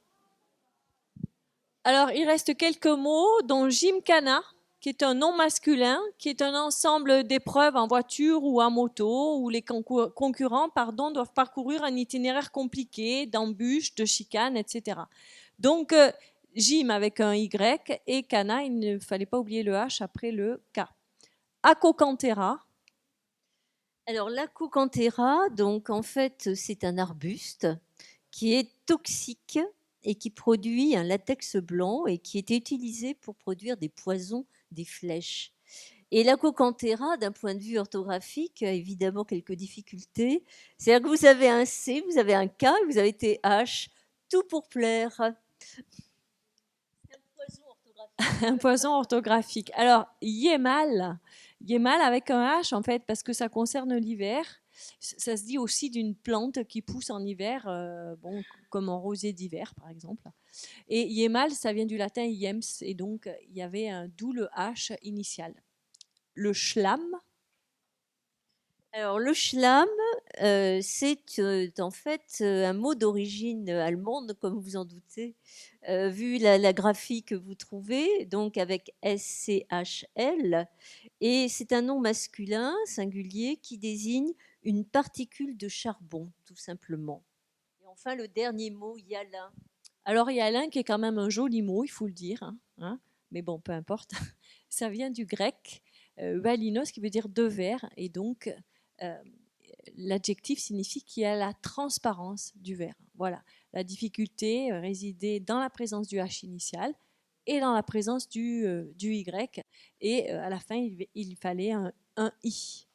Alors, il reste quelques mots, dont gymkhana, qui est un nom masculin, qui est un ensemble d'épreuves en voiture ou en moto, où les concurrents doivent parcourir un itinéraire compliqué, d'embûches, de chicanes, etc. Donc, gym avec un Y et kana, il ne fallait pas oublier le H après le K. Acocantera, Alors, l'Acoucanthera, donc en fait, c'est un arbuste qui est toxique et qui produit un latex blanc et qui était utilisé pour produire des poisons, des flèches. Et l'Acoucanthera, d'un point de vue orthographique, a évidemment quelques difficultés. C'est-à-dire que vous avez un C, vous avez un K, vous avez TH, tout pour plaire. Un poison orthographique. Alors, yémal avec un H en fait, parce que ça concerne l'hiver. Ça se dit aussi d'une plante qui pousse en hiver, bon, comme en rosée d'hiver par exemple. Et yémal, ça vient du latin iems, et donc il y avait un double H initial. Le schlam. Alors, le Schlamm, c'est en fait un mot d'origine allemande, comme vous en doutez, vu la graphie que vous trouvez, donc avec SCHL, et c'est un nom masculin singulier qui désigne une particule de charbon, tout simplement. Et enfin, le dernier mot, yalin. Alors, yalin qui est quand même un joli mot, il faut le dire, hein, mais bon, peu importe. Ça vient du grec balinos, qui veut dire de verre, et donc l'adjectif signifie qu'il y a la transparence du verre. Voilà, la difficulté résidait dans la présence du H initial et dans la présence du Y, et à la fin, il fallait un I.